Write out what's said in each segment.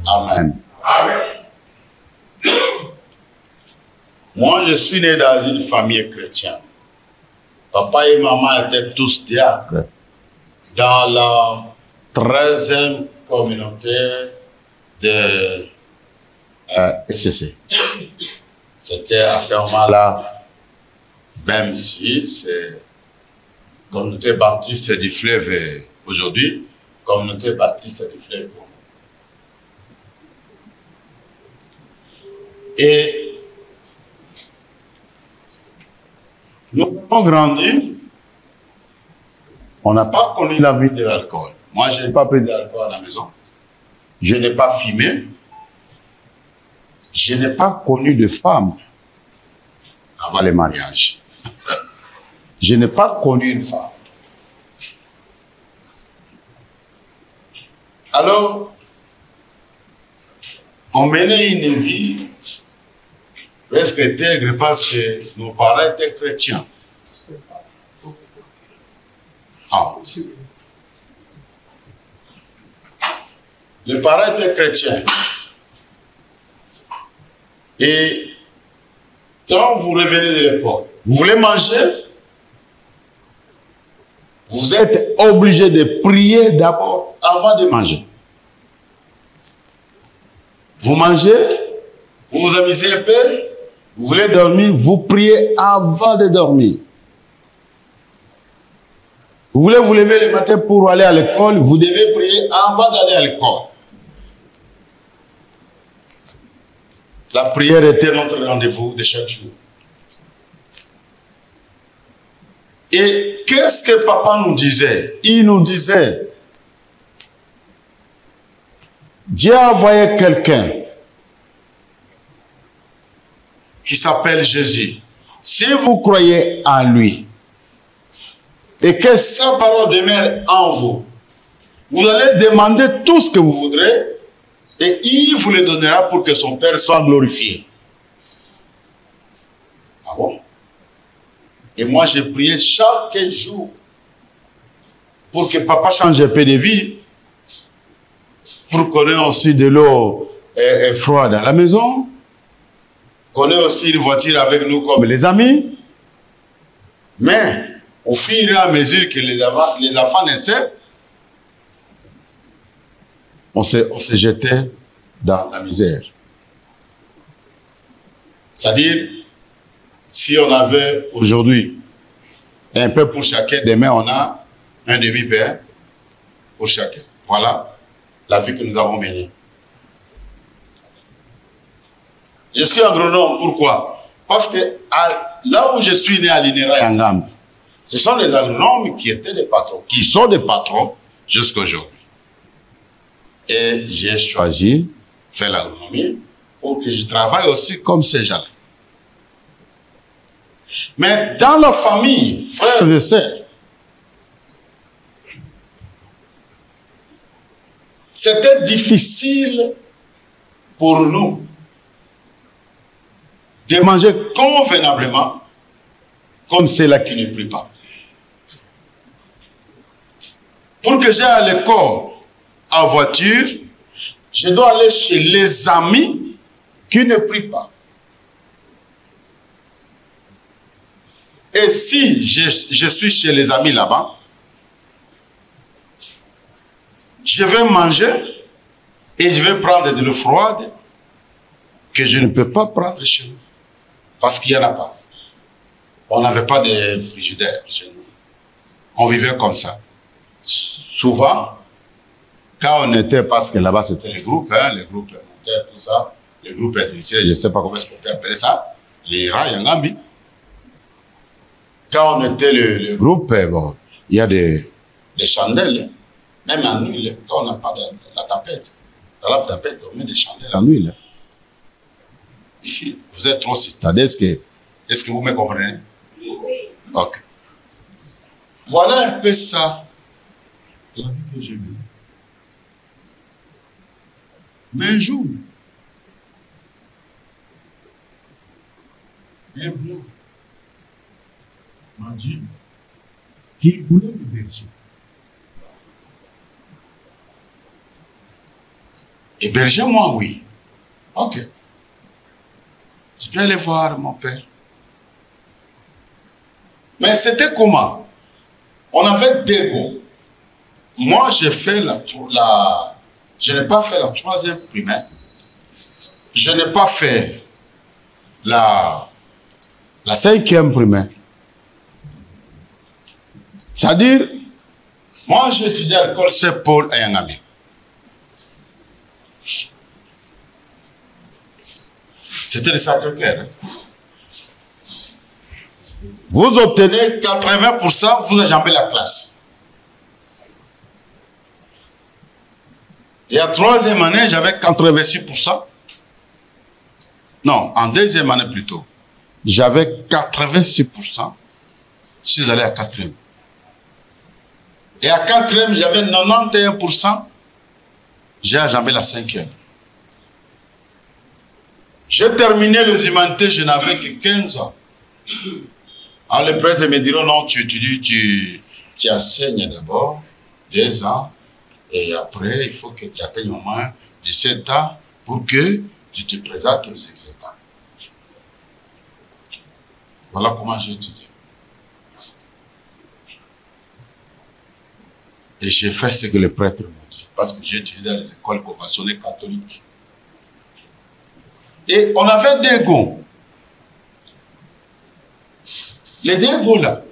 Amen. Amen. Moi, je suis né dans une famille chrétienne. Papa et maman étaient tous diacres dans la 13e communauté de SCC. C'était à ce moment-là, même si c'est communauté baptiste du fleuve aujourd'hui, communauté baptiste du fleuve Congo. Et nous avons grandi, on n'a pas connu la vie de l'alcool. Moi, je n'ai pas pris d'alcool à la maison. Je n'ai pas fumé. Je n'ai pas connu de femme avant le mariage. Je n'ai pas connu une femme. Alors, on menait une vie presque intègre parce que nos parents étaient chrétiens. Ah. Les parents étaient chrétiens. Et quand vous revenez de l'école, vous voulez manger, vous êtes obligé de prier d'abord avant de manger. Vous mangez, vous vous amusez un peu, vous voulez dormir, vous priez avant de dormir. Vous voulez vous lever le matin pour aller à l'école, vous devez prier avant d'aller à l'école. La prière était notre rendez-vous de chaque jour. Et qu'est-ce que papa nous disait? Il nous disait, Dieu a envoyé quelqu'un qui s'appelle Jésus. Si vous croyez en lui et que sa parole demeure en vous, vous allez demander tout ce que vous voudrez et il vous le donnera pour que son Père soit glorifié. Ah bon? Et moi, j'ai prié chaque jour pour que papa change un peu de vie, pour qu'on ait aussi de l'eau froide à la maison, qu'on ait aussi une voiture avec nous comme les amis. Mais au fur et à mesure que les enfants naissaient, on se jetait dans la misère. C'est-à-dire, si on avait aujourd'hui un peu pour chacun, demain on a un demi-père pour chacun. Voilà la vie que nous avons menée. Je suis agronome, pourquoi? Parce que là où je suis né à l'INERA Yangambi, ce sont les agronomes qui étaient des patrons, qui sont des patrons jusqu'à aujourd'hui. Et j'ai choisi de faire l'agronomie pour que je travaille aussi comme ces gens-là. Mais dans la famille, frères et sœurs, c'était difficile pour nous de manger convenablement comme ceux-là qui ne prient pas. Pour que j'aille à l'école en voiture, je dois aller chez les amis qui ne prient pas. Et si je suis chez les amis là-bas, je vais manger et je vais prendre de l'eau froide que je ne peux pas prendre chez nous. Parce qu'il n'y en a pas. On n'avait pas de frigidaire chez nous. On vivait comme ça. Souvent, quand on était, parce que là-bas c'était les groupes montaires, tout ça, les groupes initiés, je ne sais pas comment est-ce qu'on peut appeler ça, les rats Yangambi. Quand on était le groupe, bon, il y a des chandelles, même en nuit, quand on n'a pas de la tapette. Dans la tapette, on met des chandelles en nuit. Ici, vous êtes trop citadins. Est-ce que vous me comprenez? Oui. Ok. Voilà un peu ça, la vie que j'ai menée. Mais un jour, un blanc m'a dit qu'il voulait me berger. Hébergez-moi, oui. Ok. Je peux aller voir mon père. Mais c'était comment? On avait des goûts. Moi, j'ai fait je n'ai pas fait la 3e primaire. Je n'ai pas fait la 5e primaire. C'est-à-dire, moi, j'ai étudié à l'école Saint-Paul à Yangami. C'était le Sacré-Cœur. Vous obtenez 80%, vous enjambez la classe. Et en 3e année, j'avais 86%. Non, en 2e année plutôt. J'avais 86%. Je suis allé à 4e. Et à 4e, j'avais 91%. J'ai enjambé la 5e. J'ai terminé les humanités, je n'avais que 15 ans. Alors le prêtre me dira, non, tu étudies, tu enseignes d'abord, 2 ans, et après, il faut que tu atteignes au moins 17 ans pour que tu te présentes aux examens. Voilà comment j'ai étudié. Et j'ai fait ce que le prêtre m'a dit, parce que j'ai étudié dans les écoles conventionnelles catholiques. Et on avait des gonds. Les dingos là,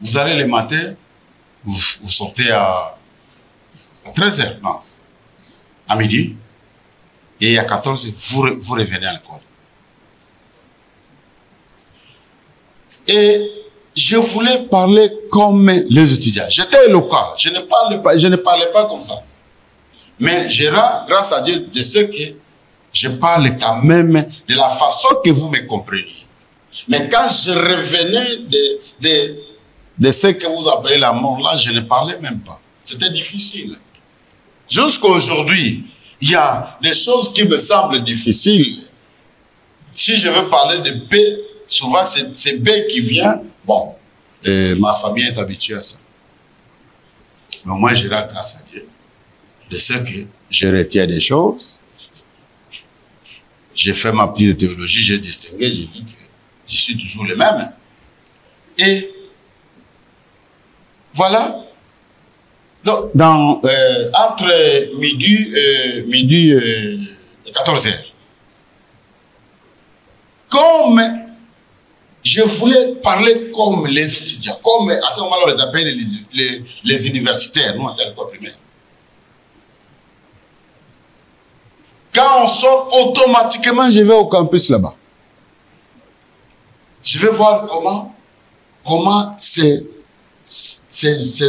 vous allez le matin, vous sortez à 13h, non, à midi, et à 14h, vous revenez à l'école. Et je voulais parler comme les étudiants. J'étais éloquent, je ne parlais pas comme ça. Mais je rends grâce à Dieu de ce que je parle quand même de la façon que vous me compreniez. Mais quand je revenais de ce que vous appelez la mort, là, je ne parlais même pas. C'était difficile. Jusqu'à aujourd'hui, il y a des choses qui me semblent difficiles. Si je veux parler de paix, souvent c'est paix qui vient. Bon, ma famille est habituée à ça. Mais moi, je rends grâce à Dieu de ce que je retiens des choses. J'ai fait ma petite théologie, j'ai distingué, j'ai dit que je suis toujours le même. Et voilà. Donc, entre midi et 14h, comme je voulais parler comme les étudiants, comme à ce moment-là on les appelle les universitaires, nous à l'école primaire. Quand on sort, automatiquement je vais au campus là-bas. Je vais voir comment ces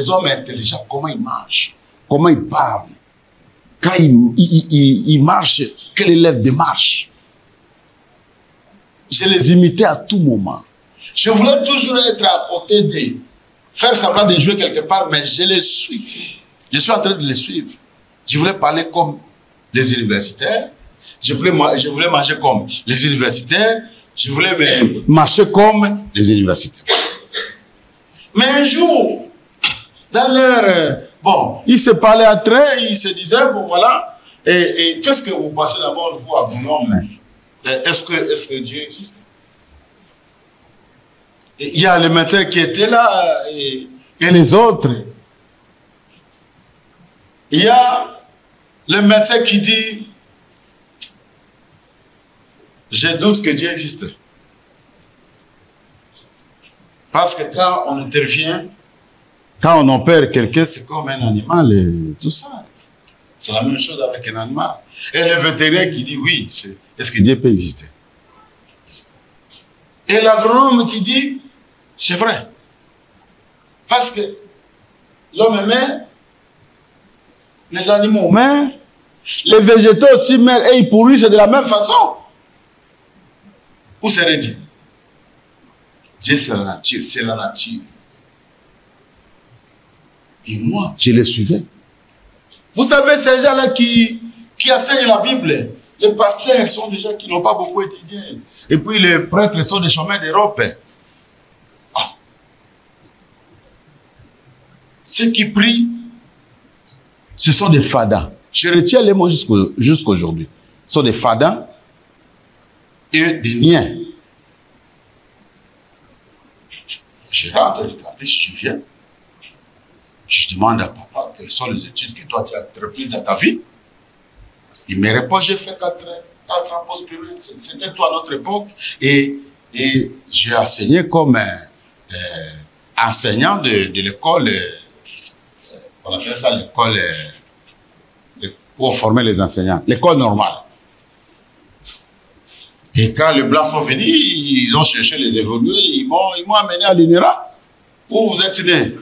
hommes intelligents, comment ils marchent, comment ils parlent, quand ils marchent, quelle est leur démarche. Je les imitais à tout moment. Je voulais toujours être à côté d'eux, faire semblant de jouer quelque part, mais je les suis. Je suis en train de les suivre. Je voulais parler comme les universitaires, je voulais manger comme les universitaires, je voulais marcher comme les universitaires. Mais un jour, dans leur... bon, ils se parlaient à train, ils se disaient, bon voilà, et qu'est-ce que vous passez d'abord, vous, à mon homme? Est-ce que Dieu existe? Il y a le médecin qui était là, et les autres. Il y a le médecin qui dit, je doute que Dieu existe. Parce que quand on intervient, quand on opère quelqu'un, c'est comme un animal et tout ça. C'est la même chose avec un animal. Et le vétérinaire qui dit oui, est-ce que Dieu peut exister? Et l'agronome qui dit, c'est vrai. Parce que l'homme meurt, les animaux meurent, les végétaux aussi meurent et ils pourrissent de la même façon. Où serait Dieu? Dieu, c'est la nature, c'est la nature. Et moi, je les suivais. Vous savez, ces gens-là qui enseignent la Bible, les pasteurs sont des gens qui n'ont pas beaucoup étudié. Et puis les prêtres sont des chemins d'Europe. Ah. Ceux qui prient, ce sont des fadas. Je retiens les mots jusqu'aujourd'hui. Ce sont des fadins et des niais. Je rentre du caprice, je viens. Je demande à papa quelles sont les études que toi tu as entreprises dans ta vie. Il me répond, j'ai fait 4 ans post-primaire. C'était toi à notre époque. Et j'ai enseigné comme enseignant de l'école, on appelle ça l'école, où on formait les enseignants, l'école normale. Et quand les Blancs sont venus, ils ont cherché les évolués, ils m'ont amené à l'UNIRA. Où vous êtes né?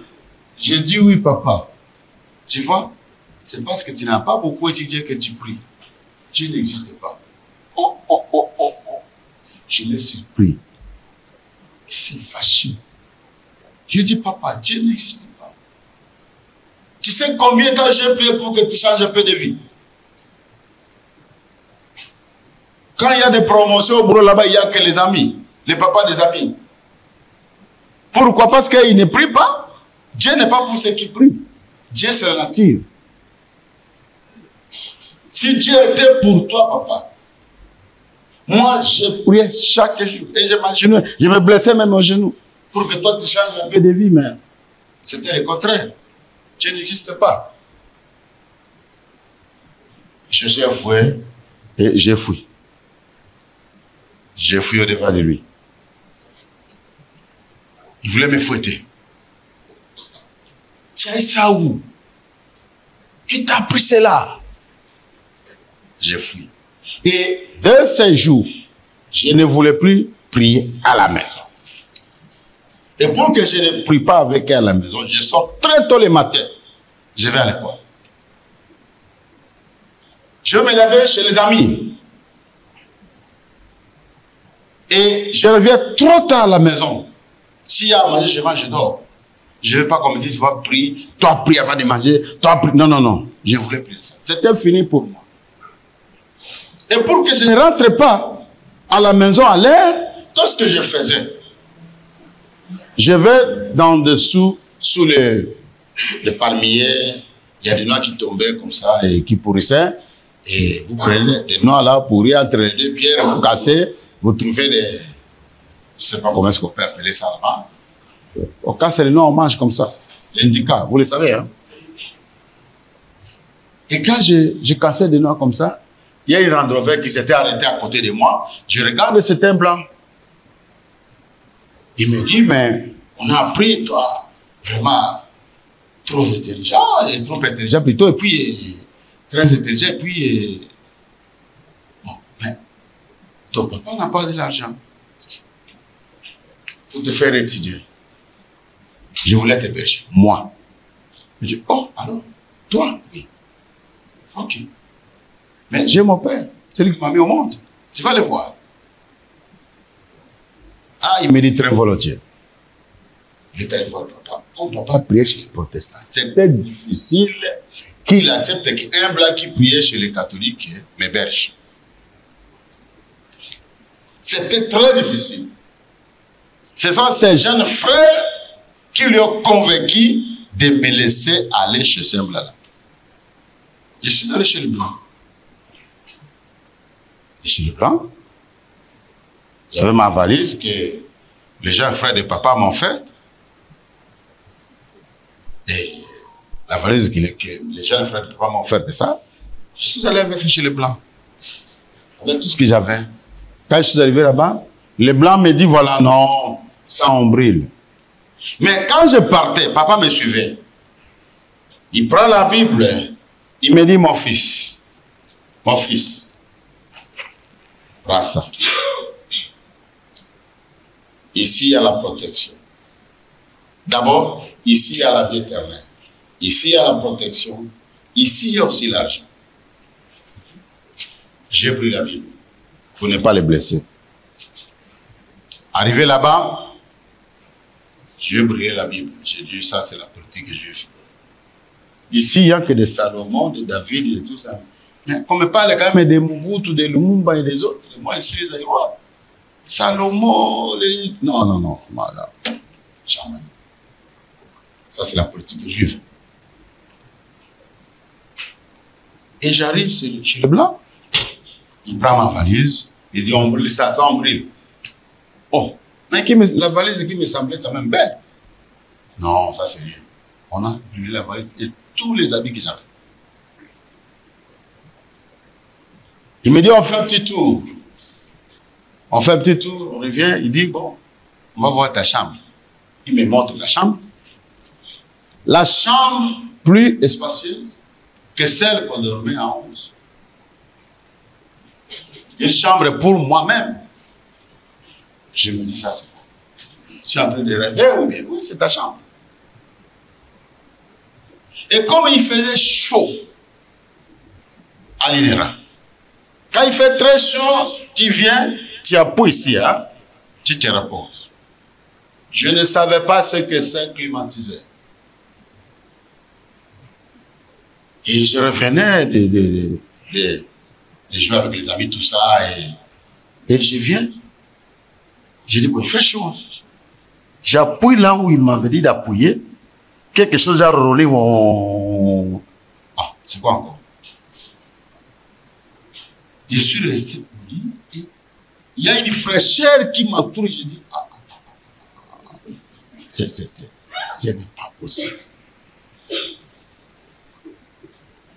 J'ai dit oui, papa. Tu vois, c'est parce que tu n'as pas beaucoup étudié que tu pries. Dieu n'existe pas. Oh, oh, oh, oh, oh. Je l'ai surpris. C'est fâcheux. Je dis, papa, Dieu n'existe pas. Tu sais combien de temps j'ai prié pour que tu changes un peu de vie? Quand il y a des promotions au boulot là-bas, il n'y a que les amis, les papas des amis. Pourquoi? Parce qu'ils ne prient pas. Dieu n'est pas pour ceux qui prient. Dieu, c'est la nature. Si Dieu était pour toi, papa, moi, je priais chaque jour. Et je me blessais même au genou pour que toi, tu changes un peu de vie, mais c'était le contraire. Dieu n'existe pas. Je suis avoué et j'ai fui. J'ai fui au-devant de lui. Il voulait me fouetter. Tu as eu ça où? Qui t'a appris cela? J'ai fui. Et de ces jours, je ne voulais plus prier à la maison. Et pour que je ne prie pas avec elle à la maison, je sors très tôt le matin. Je vais à l'école. Je me laver chez les amis. Et je reviens trop tard à la maison. S'il y a à manger, je mange, je dors. Je ne veux pas qu'on me dise, va prier, toi prie avant de manger, toi prie. Non, non, non. Je voulais prier ça. C'était fini pour moi. Et pour que je ne rentre pas à la maison à l'heure, tout ce que je faisais, je vais dans dessous, sous les palmiers, il y a des noix qui tombaient comme ça et qui pourrissaient. Et vous prenez des noix là pourries entre les deux pierres, vous cassez, vous trouvez des... Je ne sais pas comment est-ce qu'on peut appeler ça là-bas. On casse les noix, on mange comme ça. L'indica, vous le savez. Hein? Et quand je cassais des noix comme ça, il y a une Land Rover qui s'était arrêtée à côté de moi. Je regarde, c'était un blanc. Il me dit, mais on a appris, toi, vraiment trop intelligent, et trop intelligent plutôt, et puis très intelligent, et puis... Bon, mais ton papa n'a pas de l'argent pour te faire étudier. Je voulais t'héberger, moi. Je dis, oh, alors, toi, oui. Ok. Mais j'ai mon père, c'est lui qui m'a mis au monde. Tu vas le voir. Ah, il me dit très volontiers. Je t'ai voir, papa. On ne doit pas prier chez les protestants. C'était difficile qu'il accepte qu'un blanc qui priait chez les catholiques m'héberge. C'était très difficile. Ce sont ces jeunes frères qui lui ont convaincu de me laisser aller chez ce blanc-là. Je suis allé chez le blanc. Et chez le blanc, j'avais ma valise que les jeunes frères de papa m'ont faite. Et la valise que les jeunes frères de papa m'ont faite de ça, je suis allé avec chez les blancs. Avec tout ce que j'avais. Quand je suis arrivé là-bas, les blancs me disent, voilà, non, ça on brûle. Mais quand je partais, papa me suivait. Il prend la Bible, il me dit, mon fils, prends ça. Ici, il y a la protection. D'abord, ici, il y a la vie éternelle. Ici, il y a la protection. Ici, il y a aussi l'argent. J'ai pris la Bible pour ne pas les blesser. Arrivé là-bas, j'ai brûlé la Bible. J'ai dit, ça, c'est la politique juive. Ici, il n'y a que des Salomon, de David et tout ça. Mais on me parle quand même des Mobutu, des Lumumba et des autres. Moi, je suis les Aïwa. Salomon, les... Non, non, non. Voilà. Jamais. Ça, c'est la politique juive. Et j'arrive chez le blanc. Il prend ma valise. Il dit, on brûle ça, on brûle. Oh, mais la valise qui me semblait quand même belle. Non, ça c'est rien. On a brûlé la valise et tous les habits que j'avais. Il me dit, on fait un petit tour. On fait un petit tour, on revient. Il dit, bon, on va voir ta chambre. Il me montre la chambre. La chambre plus espacieuse que celle qu'on dormait à 11. Une chambre pour moi-même. Je me dis, ça c'est quoi? Je suis en train de rêver ou bien? Oui, c'est ta chambre. Et comme il faisait chaud à l'INERA, quand il fait très chaud, tu viens, tu appuies ici, hein, tu te reposes. Je ne savais pas ce que c'est climatiseur. Et je revenais de jouer avec les amis, tout ça, et je viens. Je dis, bon, il fait chaud. J'appuie là où il m'avait dit d'appuyer. Quelque chose a roulé. Ah, c'est quoi encore? Je suis resté poli. Et il y a une fraîcheur qui m'entoure. Je dis, c'est pas possible.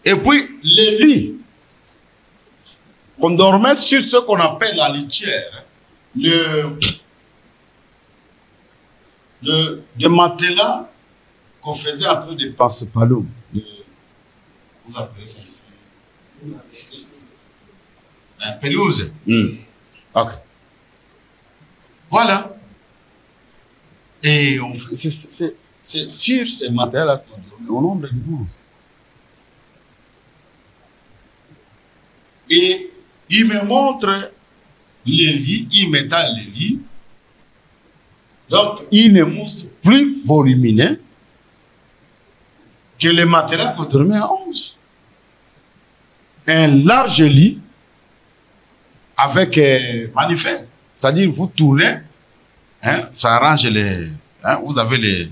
Et puis, les lits. On dormait sur ce qu'on appelle la litière. Le matelas qu'on faisait entre des passe-palous. Vous appelez ça ici? La pelouse. Ok. Voilà. Et on fait, c'est sur ces matériels-là qu'on dormait au nombre de jours. Et il me montre les lits, il m'étale les lits. Donc, il ne mousse plus volumineux que les matériaux qu'on dormait à 11. Un large lit avec manifeste. C'est-à-dire, vous tournez, hein, ça arrange les... Hein, vous avez les...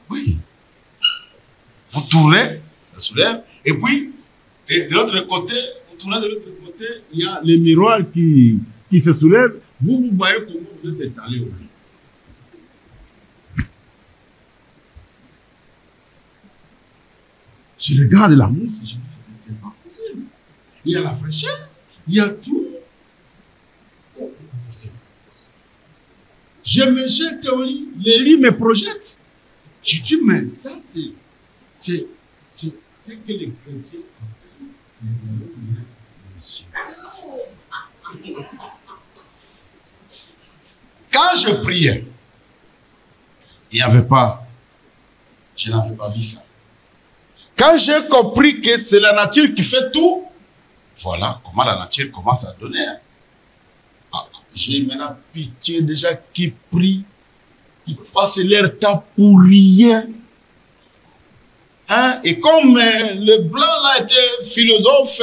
Oui. Vous tournez, ça soulève. Et puis, de l'autre côté, vous tournez de l'autre côté, il y a les miroirs qui se soulèvent. Vous voyez comment vous êtes étalé au lit. Je regarde la mousse, je dis, c'est pas possible. Il y a la fraîcheur, il y a tout. Je me jette au lit, les lits me projettent. Je dis, mais ça, c'est que les chrétiens appellent. Quand je priais, il n'y avait pas, je n'avais pas vu ça. Quand j'ai compris que c'est la nature qui fait tout, voilà comment la nature commence à donner. J'ai maintenant pitié des gens qui prient, qui passent leur temps pour rien. Hein? Et comme le blanc là était philosophe,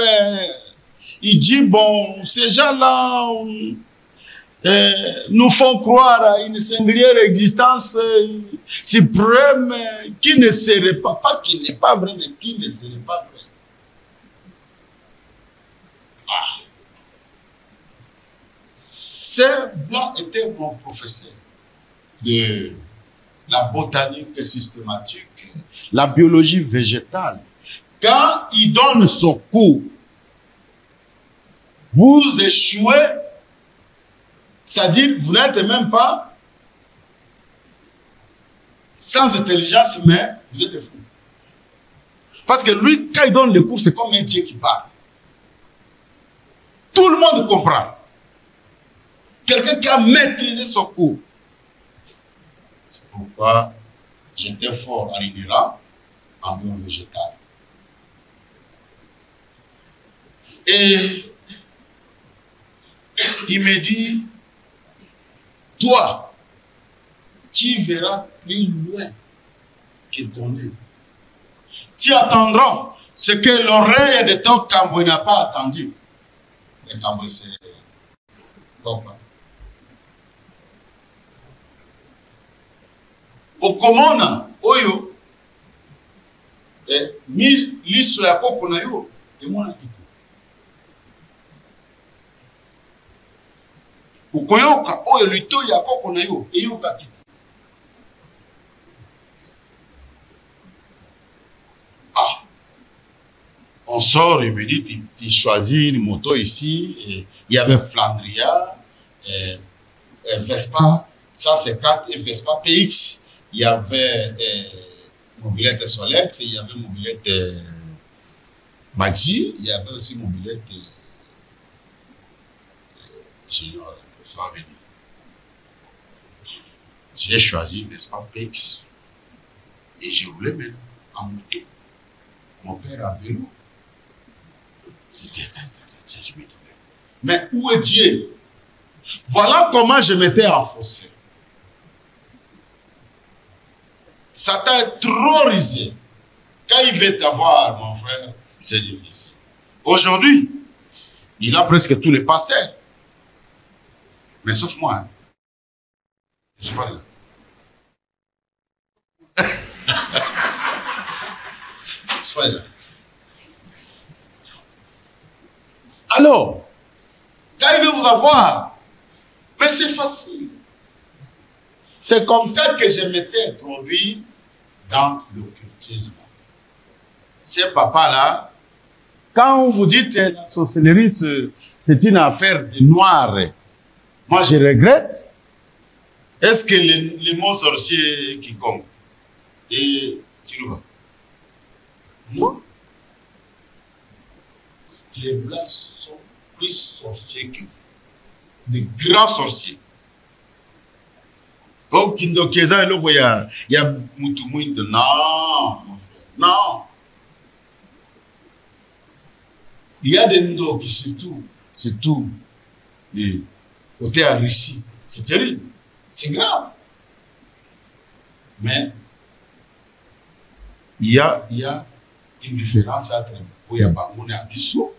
il dit, bon, ces gens-là nous font croire à une singulière existence suprême qui ne serait pas qui n'est pas vrai, mais qui ne serait pas vrai. Ah. Ce blanc était mon professeur de la botanique systématique, la biologie végétale. Quand il donne son cours, vous échouez, c'est-à-dire vous n'êtes même pas sans intelligence, mais vous êtes fou. Parce que lui, quand il donne le cours, c'est comme un Dieu qui parle. Tout le monde comprend. Quelqu'un qui a maîtrisé son cours. C'est pourquoi j'étais fort à l'INERA, en bio végétal. Et il me dit, toi, tu verras plus loin que ton nez. Tu attendras ce que l'oreille de ton Camboué n'a pas attendu. Le Camboué, c'est Gopa. Okomona, oyo, liso ya koko na yo, Et moi, on a quitté. Ukoyoka, oyo lito ya koko na yo, et yo ka quitté. Ah, on sort, il me dit, tu choisis une moto ici, et il y avait Flandria, Vespa 150 et Vespa PX. Il y avait mobilette Solex, il y avait mobilette Maxi, il y avait aussi mobilette Junior. J'ai choisi Vespa PX et je roulais même en moto. Mon père a vélo. Mais où est Dieu? Voilà comment je m'étais enfoncé. Satan est trop risé. Quand il veut t'avoir, mon frère, c'est difficile. Aujourd'hui, il a presque tous les pasteurs. Mais sauf moi. Hein. Je suis pas là. Je suis pas là. Alors, quand il veut vous avoir, mais c'est facile. C'est comme ça que je m'étais introduit dans l'occultisme. Ces papas-là, quand vous dites la sorcellerie, c'est une affaire de noirs, moi je regrette. Est-ce que les mots sorciers qui comptent? Et tu le vois? Non. Les blancs sont plus sorciers que vous. Des grands sorciers. Comme Kindokieza et l'autre, il y a Moutoumouine de non, mon frère. Non. Il y a des Ndo qui surtout, les côtés à Russie. C'est terrible. C'est grave. Mais il y a une différence entre Boyabangoune et Abisso.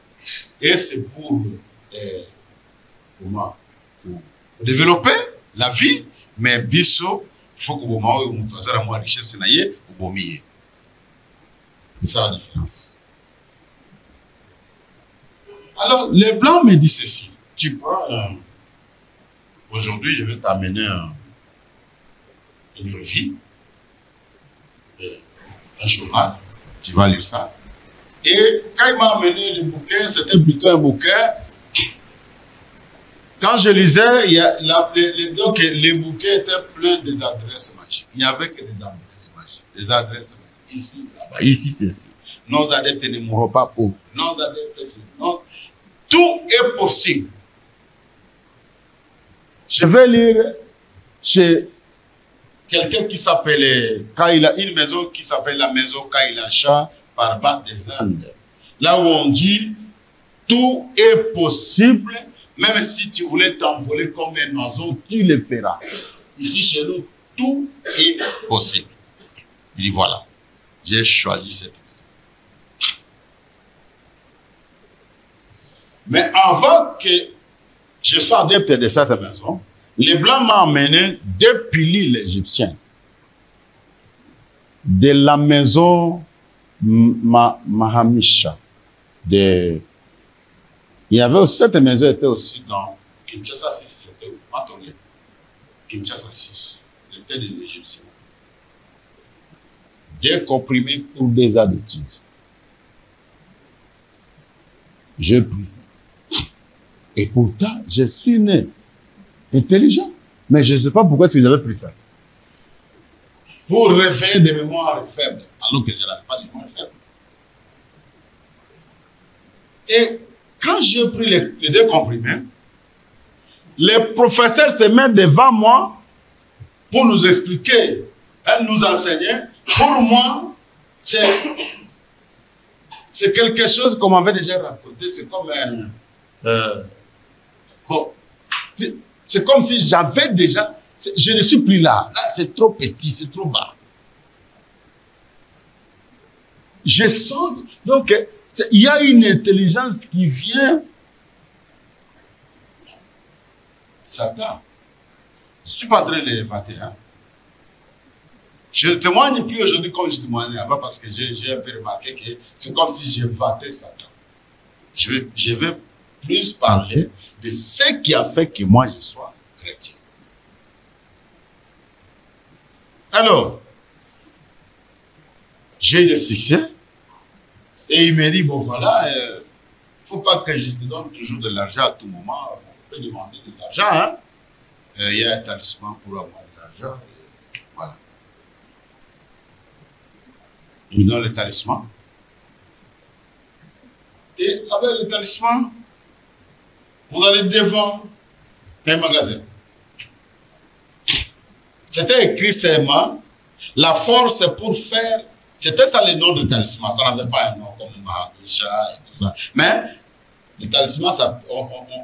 Et c'est pour développer la vie. Mais Bisso, il faut que vous ayez la richesse ou c'est ça la différence. Alors, les Blancs me disent ceci. Tu prends, aujourd'hui, je vais t'amener une revue, un journal, tu vas lire ça. Et quand il m'a amené le bouquin, c'était plutôt un bouquin. Quand je lisais, les bouquets étaient pleins des adresses magiques. Il n'y avait que des adresses magiques. Des adresses magiques. Ici, là-bas, ici, c'est ici. Nos adeptes ne mourront pas pauvres. Nos adeptes, non. Tout est possible. Je vais lire chez quelqu'un qui s'appelait Kaila, une maison qui s'appelle la maison Kaila Shah par bas des Andes. Là où on dit tout est possible. Même si tu voulais t'envoler comme un oiseau, tu le feras. Ici, chez nous, tout est possible. Il dit, voilà, j'ai choisi cette maison. Mais avant que je sois adepte de cette maison, les Blancs m'ont emmené deux piliers l'Égyptien. De la maison Mahamisha, il y avait aussi, cette maison était aussi dans Kinshasa 6, c'était Matongé. Kinshasa 6, c'était des Égyptiens. Des comprimés pour des ans d'études. Je prie. Et pourtant, je suis né intelligent. Mais je ne sais pas pourquoi est-ce que j'avais pris ça. Pour réveiller des mémoires faibles, alors que je n'avais pas de mémoire faible. Et quand j'ai pris les deux comprimés, les professeurs se mettent devant moi pour nous expliquer, nous enseigner. Pour moi, c'est quelque chose qu'on m'avait déjà raconté. C'est comme c'est comme si j'avais déjà... Je ne suis plus là. Là, c'est trop petit, c'est trop bas. Je sens... Donc, il y a une intelligence qui vient. Satan. Je ne suis pas en train de l'évater. Hein. Je ne témoigne plus aujourd'hui comme je témoignais avant parce que j'ai un peu remarqué que c'est comme si j'ai vanté Satan. Je vais plus parler de ce qui a fait que moi je sois chrétien. Alors, j'ai des succès et il me dit, bon voilà, il ne faut pas que je te donne toujours de l'argent à tout moment. On peut demander de l'argent, hein. Il y a un talisman pour avoir de l'argent. Voilà. Il me donne le talisman. Et avec le talisman, vous allez devant un magasin. C'était écrit seulement, la force pour faire, c'était ça le nom du talisman, ça n'avait pas un nom comme Mahadisha et tout ça. Mais le talisman,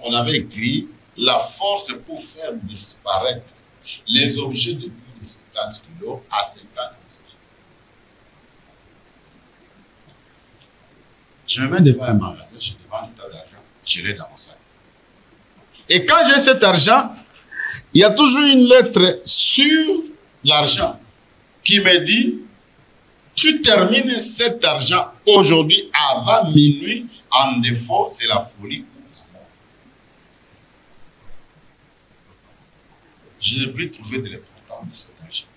on avait écrit la force pour faire disparaître les objets de plus de 50 kilos à 50 mètres. Je me mets devant un magasin, je demande un tas d'argent, je l'ai dans mon sac. Et quand j'ai cet argent, il y a toujours une lettre sur l'argent qui me dit, tu termines cet argent aujourd'hui avant minuit, en défaut, c'est la folie ou la mort. Je n'ai plus trouvé de l'importance de cet argent.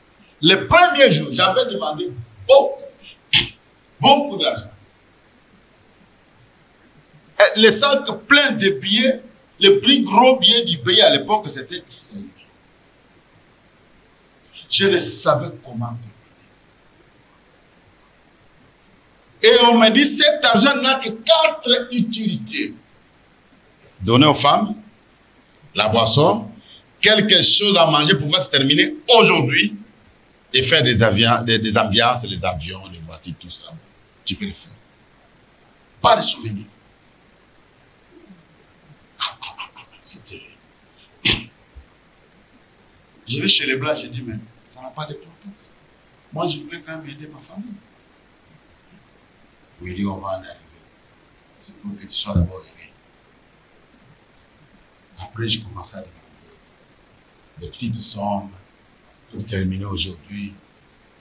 Le premier jour, j'avais demandé beaucoup d'argent. Les sacs pleins de billets, le plus gros billet du pays à l'époque, c'était 10 euros. Je ne savais comment payer. Et on m'a dit, cet argent n'a que 4 utilités. Donner aux femmes, la boisson, quelque chose à manger pour pouvoir se terminer aujourd'hui et faire des ambiances, les avions, les voitures, tout ça. Tu peux le faire. Pas de souvenirs. C'est terrible. Je vais chez les Blancs, je dis, mais ça n'a pas d'importance. Moi, je voulais quand même aider ma famille. Oui, il dit, on va en arriver. C'est pour que tu sois d'abord aidé. Après, je commençais à demander des petites sommes pour terminer aujourd'hui.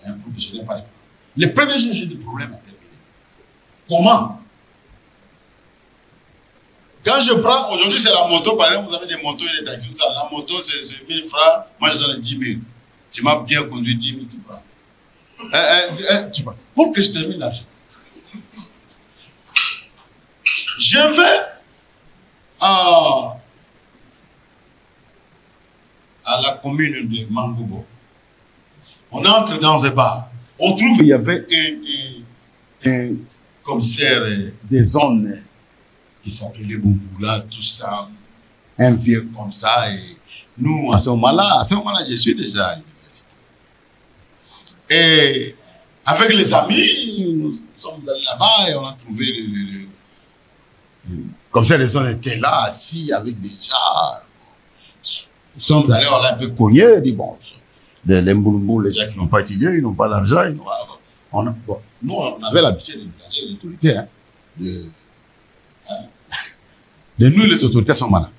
Hein, pour que je n'ai pas de problème. Le premier jour, j'ai des problèmes à terminer. Comment? Quand je prends, aujourd'hui c'est la moto, par exemple, vous avez des motos et des taxis, tout ça. La moto c'est 1000 francs, moi je donne 10 000. Tu m'as bien conduit, 10 000, tu prends. Tu prends. Pour que je termine l'argent. Je vais à la commune de Mangoubo. On entre dans un bar. On trouve qu'il y avait un commissaire des zones qui s'appelait Bouboula, tout ça, un vieux comme ça. Et nous, à ce moment-là, je suis déjà à l'université. Et avec les amis, nous sommes allés là-bas et on a trouvé comme ça, les gens étaient là, assis avec des gens. Nous sommes allés, on l'a un peu cogné, on dit bon, les Mbouloumou, les gens qui n'ont pas étudié, ils n'ont pas d'argent. Nous, on avait l'habitude de plager les autorités. Hein, nous, les autorités sont malades.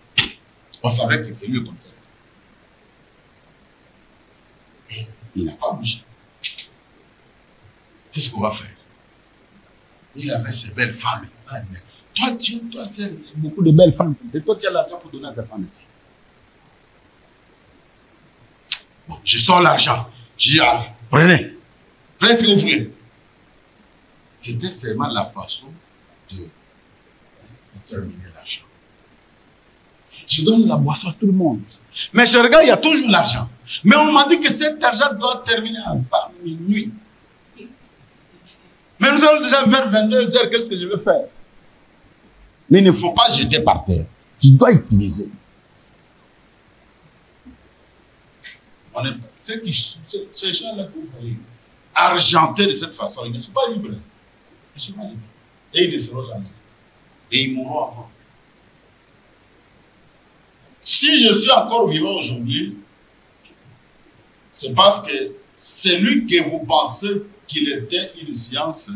On savait qu'il fait mieux comme ça. Et il n'a pas bougé. Qu'est-ce qu'on va faire? Il avait ses belles femmes. Toi, c'est beaucoup de belles femmes. C'est toi qui as l'argent pour donner à ta femme ici. Bon, je sors l'argent. Je dis, allez, prenez. Prenez ce que vous voulez. C'était seulement la façon de terminer l'argent. Je donne la boisson à tout le monde. Mais je regarde, il y a toujours l'argent. Mais on m'a dit que cet argent doit terminer par minuit. Mais nous allons déjà vers 22 h, qu'est-ce que je vais faire? Mais il ne faut pas jeter par terre. Tu dois utiliser. Ces gens-là que vous voyez, argentés de cette façon, ils ne sont pas libres. Ils ne sont pas libres. Et ils ne seront jamais. Et ils mourront avant. Si je suis encore vivant aujourd'hui, c'est parce que celui que vous pensez qu'il était une science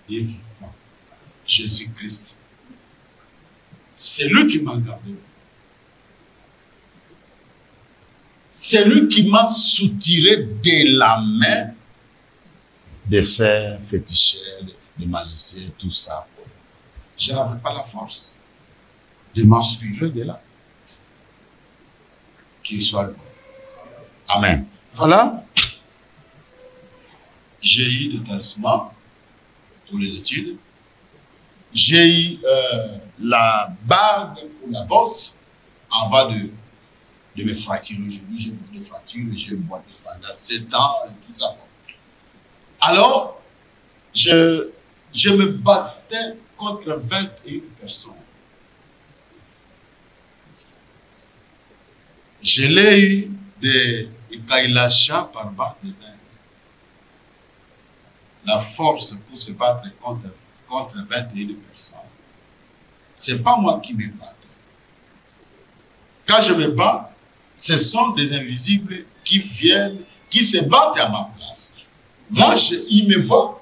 est vivant. Jésus-Christ. C'est lui qui m'a gardé. C'est lui qui m'a soutiré de la main des frères féticheurs, des magiciens, tout ça. je n'avais pas la force de m'inspirer de là. Qu'il soit le bon. Amen. Voilà. J'ai eu des tassements pour les études. J'ai eu la bague pour la bosse avant de me fracturer. Aujourd'hui, j'ai beaucoup de fractures, j'ai boité pendant 7 ans et tout ça. Alors, je me battais contre 21 personnes. Je l'ai eu de Kailasha par bas des Indes. La force pour se battre contre 21 personnes. Ce n'est pas moi qui me bats. Quand je me bats, ce sont des invisibles qui viennent, qui se battent à ma place. Moi, ils me voient.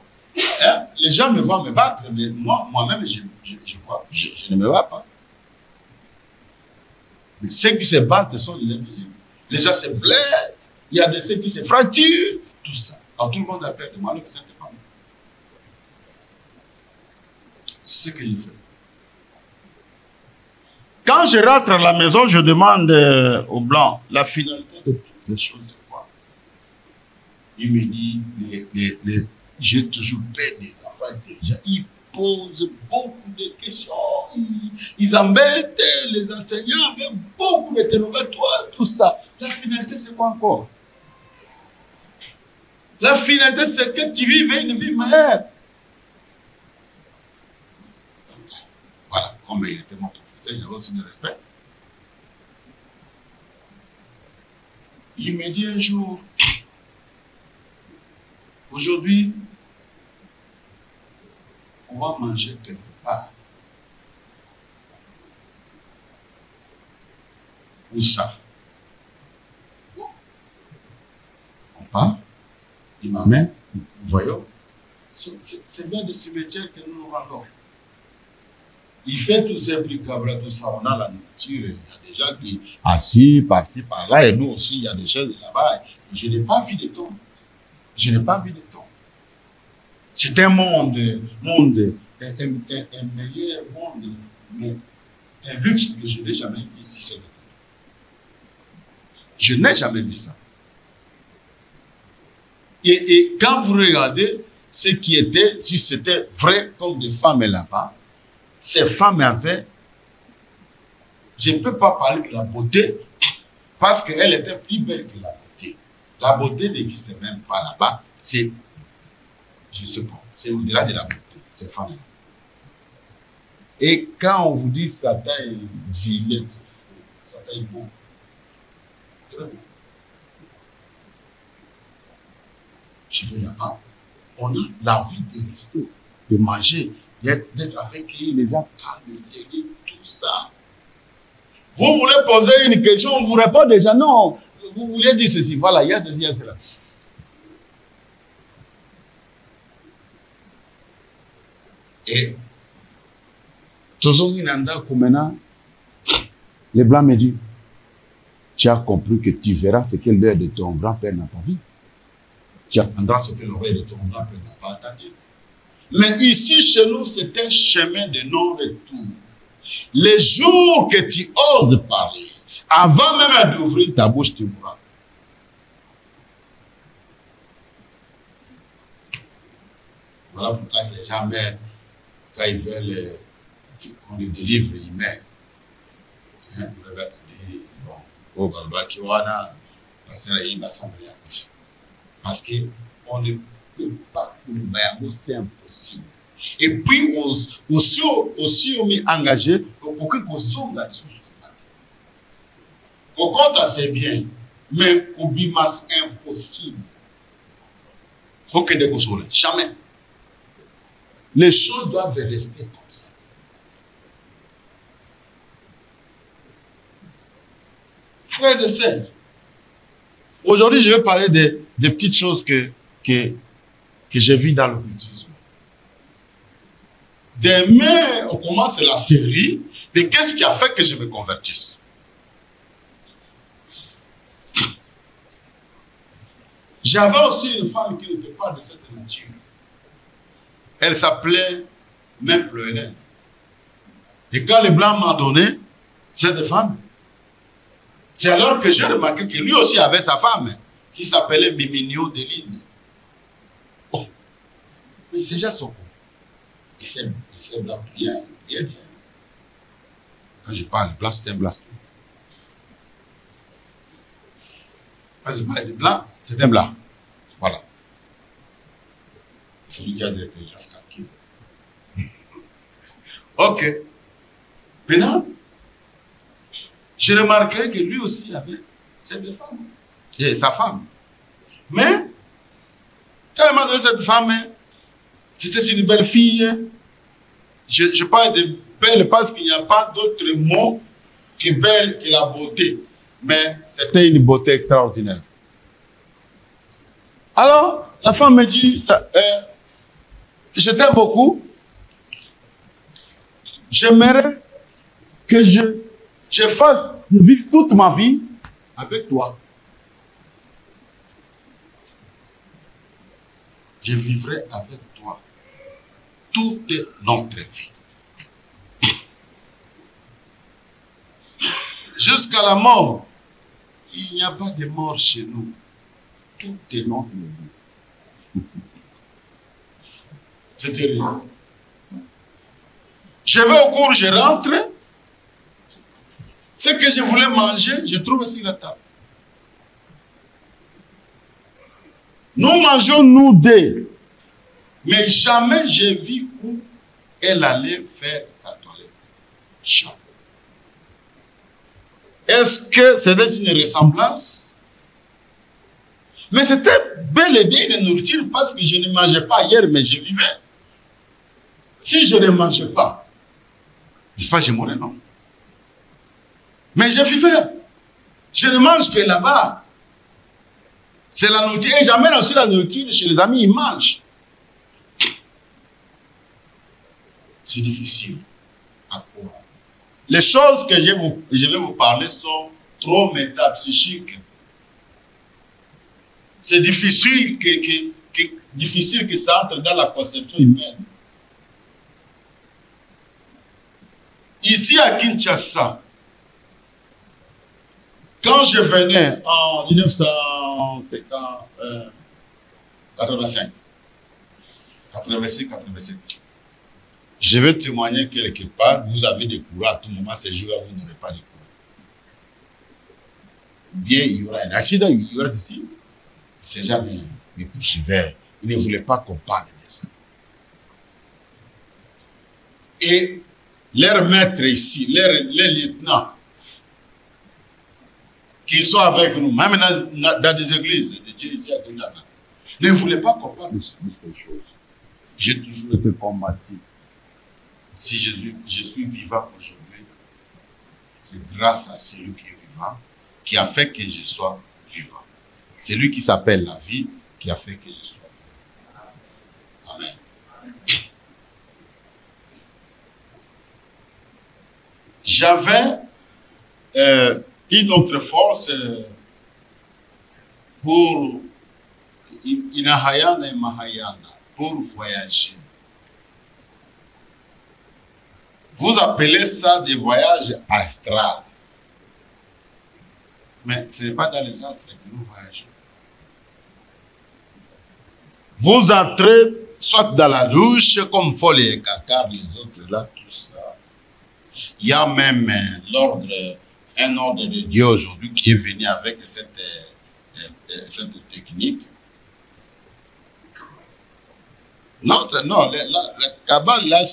Hein? Les gens me voient me battre, mais moi-même, je ne me bats pas. Mais ceux qui se battent sont les invisibles. Les gens se blessent, il y a de ceux qui se fracturent, tout ça. Alors tout le monde appelle de moi le Saint-Esprit. C'est ce que je fais. Quand je rentre à la maison, je demande au blanc la finalité de toutes ces choses, c'est quoi? Il me dit, j'ai toujours peur des enfants intelligents. Ils posent beaucoup de questions. Ils embêtent les enseignants avec beaucoup de télénovettes, tout ça. La finalité, c'est quoi encore? La finalité, c'est que tu vives une vie meilleure. Voilà, comme il était mon professeur, j'avais aussi du respect. Il me dit un jour, aujourd'hui, on va manger quelque part. Où ça? On part, il m'amène, voyons, c'est vers le cimetière que nous nous rendons. Il fait tous ces bric-à-brac, tout ça, on a la nourriture, il y a des gens qui assis par-ci, par-là, et nous aussi, il y a des choses là-bas. Je n'ai pas vu de tombe. Je n'ai pas vu de tombe. C'est un monde, un meilleur monde, mais un luxe que je n'ai jamais vu ici cette année. Je n'ai jamais vu ça. Et quand vous regardez ce qui était, si c'était vrai comme des femmes là-bas, ces femmes avaient, je ne peux pas parler de la beauté, parce qu'elle était plus belle que la beauté. La beauté n'existe même pas là-bas. C'est, je ne sais pas, c'est au-delà de la beauté, ces femmes-là. Et quand on vous dit Satan est vilain, c'est faux. Satan est beau. Très beau. Je vais là-bas. On a la vie de rester, de manger, d'être avec les gens calmes, sérieux, tout ça. Vous voulez poser une question, on vous répond déjà non. Vous voulez dire ceci, voilà, il y a ceci, il y a cela. Et maintenant, les Blancs me disent, tu as compris que tu verras ce que l'œil de ton grand-père n'a pas vu. Tu apprendras ce que l'oreille de ton grand-père n'a pas entendu. Mais ici, chez nous, c'est un chemin de non-retour. Les jours que tu oses parler, avant même d'ouvrir ta bouche, tu mourras. Voilà pourquoi ces gens meurent. Quand ils veulent qu'on les délivre, ils meurent. Vous l'avez entendu, bon, au Galba Kiwana, parce qu'on ne peut pas, c'est impossible. Et puis, aussi on est engagé pour que nous sommes là dessus. On compte assez bien, mais on bimas impossible. Aucun de vous jamais. Les choses doivent rester comme ça. Frères et sœurs, aujourd'hui, je vais parler des petites choses que j'ai vues dans l'occultisme. Demain, on commence la série de qu'est-ce qui a fait que je me convertisse. J'avais aussi une femme qui n'était pas de cette nature. Elle s'appelait Mère Hélène. Et quand le blanc m'a donné cette femme, c'est alors que j'ai remarqué que lui aussi avait sa femme, qui s'appelait Miminio Deline. Oh, mais c'est déjà son coup. Et c'est blanc bien, bien, bien. Quand je parle de blanc, c'est un blanc. Quand je parle de blanc, c'est un blanc. Voilà. C'est lui qui a directé jusqu'à qui. Ok. Maintenant, je remarquerai que lui aussi avait ces deux femmes. Et sa femme. Mais, quand il m'a donné cette femme, c'était une belle fille. Je parle de belle parce qu'il n'y a pas d'autre mot que belle que la beauté. Mais c'était une beauté extraordinaire. Alors, la femme me dit, je t'aime beaucoup. J'aimerais que je vive toute ma vie avec toi. Je vivrai avec toi toute notre vie. Jusqu'à la mort, il n'y a pas de mort chez nous. Tout est notre vie. C'est terrible. Je vais au cours, je rentre. Ce que je voulais manger, je trouve sur la table. Nous mangeons, nous deux. Mais jamais j'ai vu où elle allait faire sa toilette. Jamais. Est-ce que c'était une ressemblance? Mais c'était bel et bien une nourriture parce que je ne mangeais pas hier, mais je vivais. Si je ne mangeais pas, n'est-ce pas, je mourrais, non? Mais je vivais. Je ne mange que là-bas. C'est la nourriture. Et j'amène aussi la nourriture chez les amis, ils mangent. C'est difficile à croire. Les choses que je vais vous parler sont trop métapsychiques. C'est difficile que ça entre dans la conception humaine. Ici à Kinshasa, quand je venais en 1985, 86, 87, je vais témoigner quelque part, vous avez des courants à tout moment, ces jours-là, vous n'aurez pas de courants. Bien, il y aura un accident, il y aura ceci. C'est jamais me poursuivait. Il ne voulait pas qu'on parle de ça. Et leurs maîtres ici, les lieutenants, qui sont avec nous, même dans des églises de Dieu ici à Kinshasa, ne voulaient pas qu'on parle de ces choses. J'ai toujours été combattu. Si je suis vivant aujourd'hui, c'est grâce à celui qui est vivant, qui a fait que je sois vivant. C'est lui qui s'appelle la vie, qui a fait que je sois vivant. Amen. J'avais une autre force pour Inahayana et Mahayana, pour voyager. Vous appelez ça des voyages astrales. Mais ce n'est pas dans les astres que nous voyageons. Vous entrez soit dans la douche, comme Folle et Kakar, les autres là, tout ça. Il y a même un ordre de Dieu aujourd'hui qui est venu avec cette technique. Non, la Kabbale, là,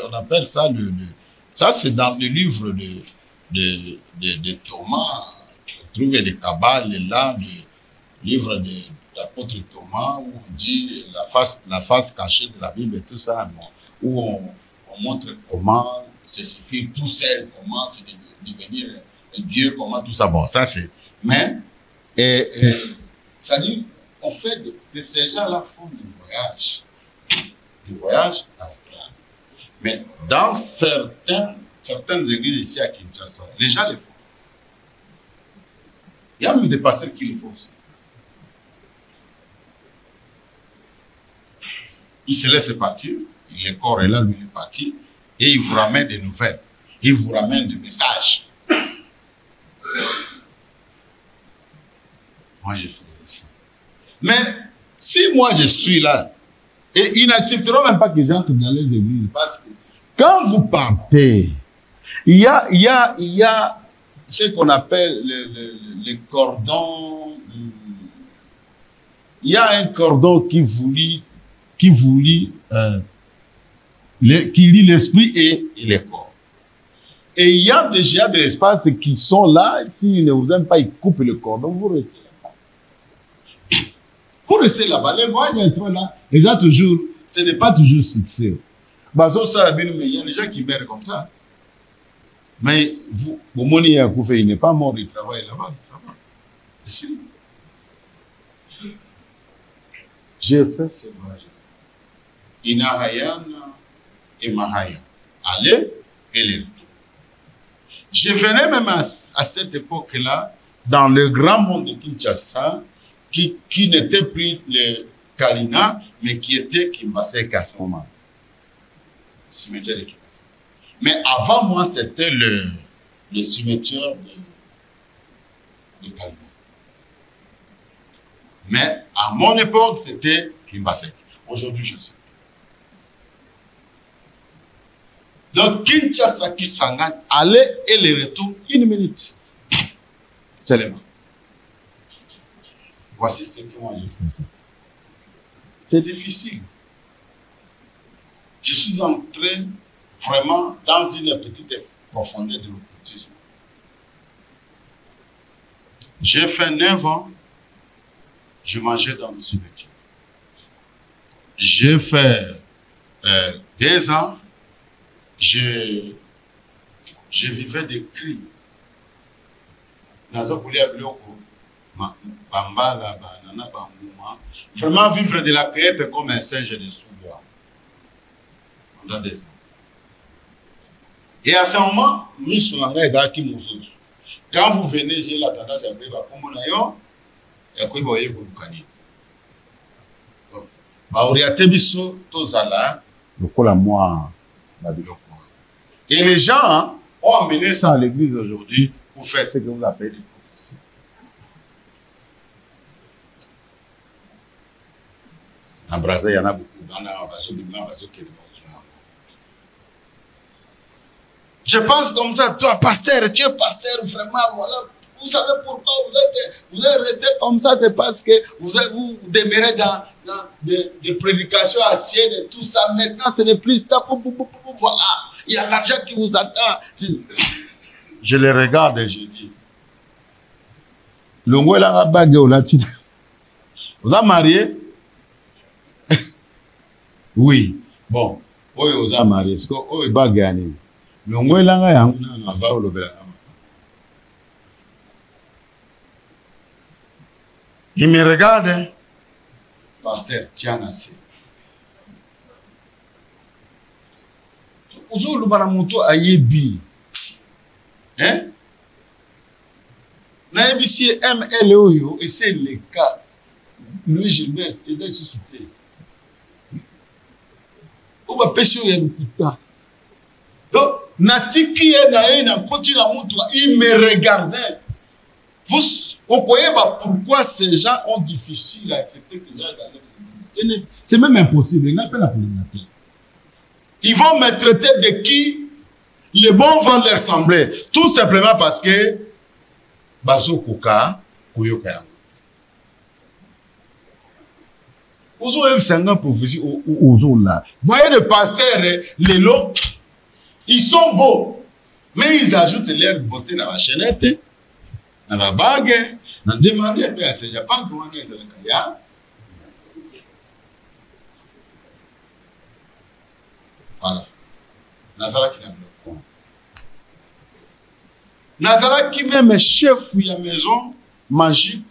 on appelle ça ça, c'est dans le livre de Thomas. Vous trouvez le Kabbale là, le livre de l'apôtre Thomas, où on dit la face cachée de la Bible et tout ça, bon, où on montre comment se suffire tout seul, comment se devenir un Dieu, comment tout ça. Bon, ça c'est. Mais, ça dit, on fait de ces gens-là font du voyage astral. Mais dans certaines églises ici à Kinshasa, les gens le font. Il y a même des pasteurs qui le font aussi. Il se laisse partir, le corps est là, lui il est parti, Et il vous ramène des nouvelles. Il vous ramène des messages. Moi, je faisais ça. Mais si moi, je suis là, et ils n'accepteront même pas que j'entre dans les églises. Parce que quand vous partez, il y a ce qu'on appelle le cordon. Il y a un cordon qui lie l'esprit et le corps. Et il y a déjà des espaces qui sont là. S'ils ne vous aiment pas, ils coupent le cordon. Vous restez là-bas. Vous restez là-bas. Les voyages là, les gens toujours, ce n'est pas toujours succès. Mais il y a des gens qui meurent comme ça. Mais vous, il n'est pas mort, il travaille là-bas. Ici. J'ai fait ce voyage. Inahayana et Mahaya. Aller et les retours. Je venais même à cette époque-là, dans le grand monde de Kinshasa, qui n'était plus le Kalina, mais qui était Kimbasek à ce moment. Le cimetière de Kimbasek. Mais avant moi, c'était le cimetière de Kalina. Mais à mon époque, c'était Kimbasek. Aujourd'hui, je sais. Donc, Kinshasa Kisangani, aller et le retour, 1 minute. Seulement. Voici ce que moi j'ai fait. C'est difficile. Je suis entré vraiment dans une petite profondeur de l'occultisme. J'ai fait 9 ans, je mangeais dans le cimetière. J'ai fait 2 ans, je vivais des cris. Vraiment vivre de la crêpe comme un singe de souillure. Pendant 2 ans. Et à ce moment, quand vous venez, j'ai la tendance à dire et les gens ont amené ça à l'église aujourd'hui pour faire ce que vous appelez des prophéties. En Brazil, il y en a beaucoup. Je pense comme ça, toi, pasteur, tu es pasteur, vraiment, voilà. Vous savez pourquoi vous êtes resté comme ça, c'est parce que vous demeurez dans des prédications anciennes et tout ça. Maintenant, ce n'est plus ça. Voilà. Il y a l'argent qui vous attend. Je les regarde et je dis, vous êtes marié? Oui. Bon. Vous êtes marié. Vous êtes marié. Il me regarde, pasteur, tiens assez. Ozo baramoto ayebi. Hein? Na ebisi ML oyo et c'est le cas. Louis Gilbert, c'est ça qui se soutient. On va pêcher au Yanukuta. Donc, Natiki et Naïna, il me regardait. Vous voyez pourquoi ces gens ont difficile à accepter que j'ai dans l'église. C'est même impossible. Ils n'ont pas la problématique. Ils vont me traiter de qui les bons vont leur sembler. Tout simplement parce que Bazo Koka, Koyoka. Vous voyez le pasteur, les lots, ils sont beaux, mais ils ajoutent leur beauté dans la chaînette, dans la bague, dans le demander un peu à ces Japon comment ils sont là. Voilà. Nazara qui n'a pas. Nazara qui même chef de la maison magique.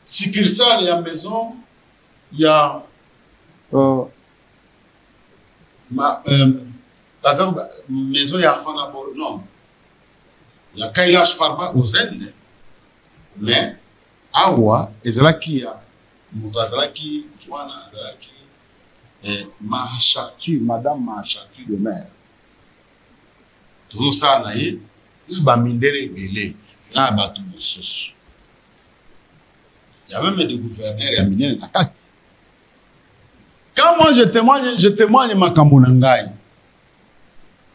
Succursale il y a maison, il y a maison il y a enfant d'abord, non. Il y a Kailash Parba aux Indes. Mais Awa, Ezra qui a Moutazara qui, Fouana, Ezra qui, Mahachatu, Madame Mahachatu de mère. Toujours ça, il y a mindere belé, il y a bateau de sauce. Il y a même des gouverneurs, il y a mindere takat. Quand moi je témoigne ma Kamunangai.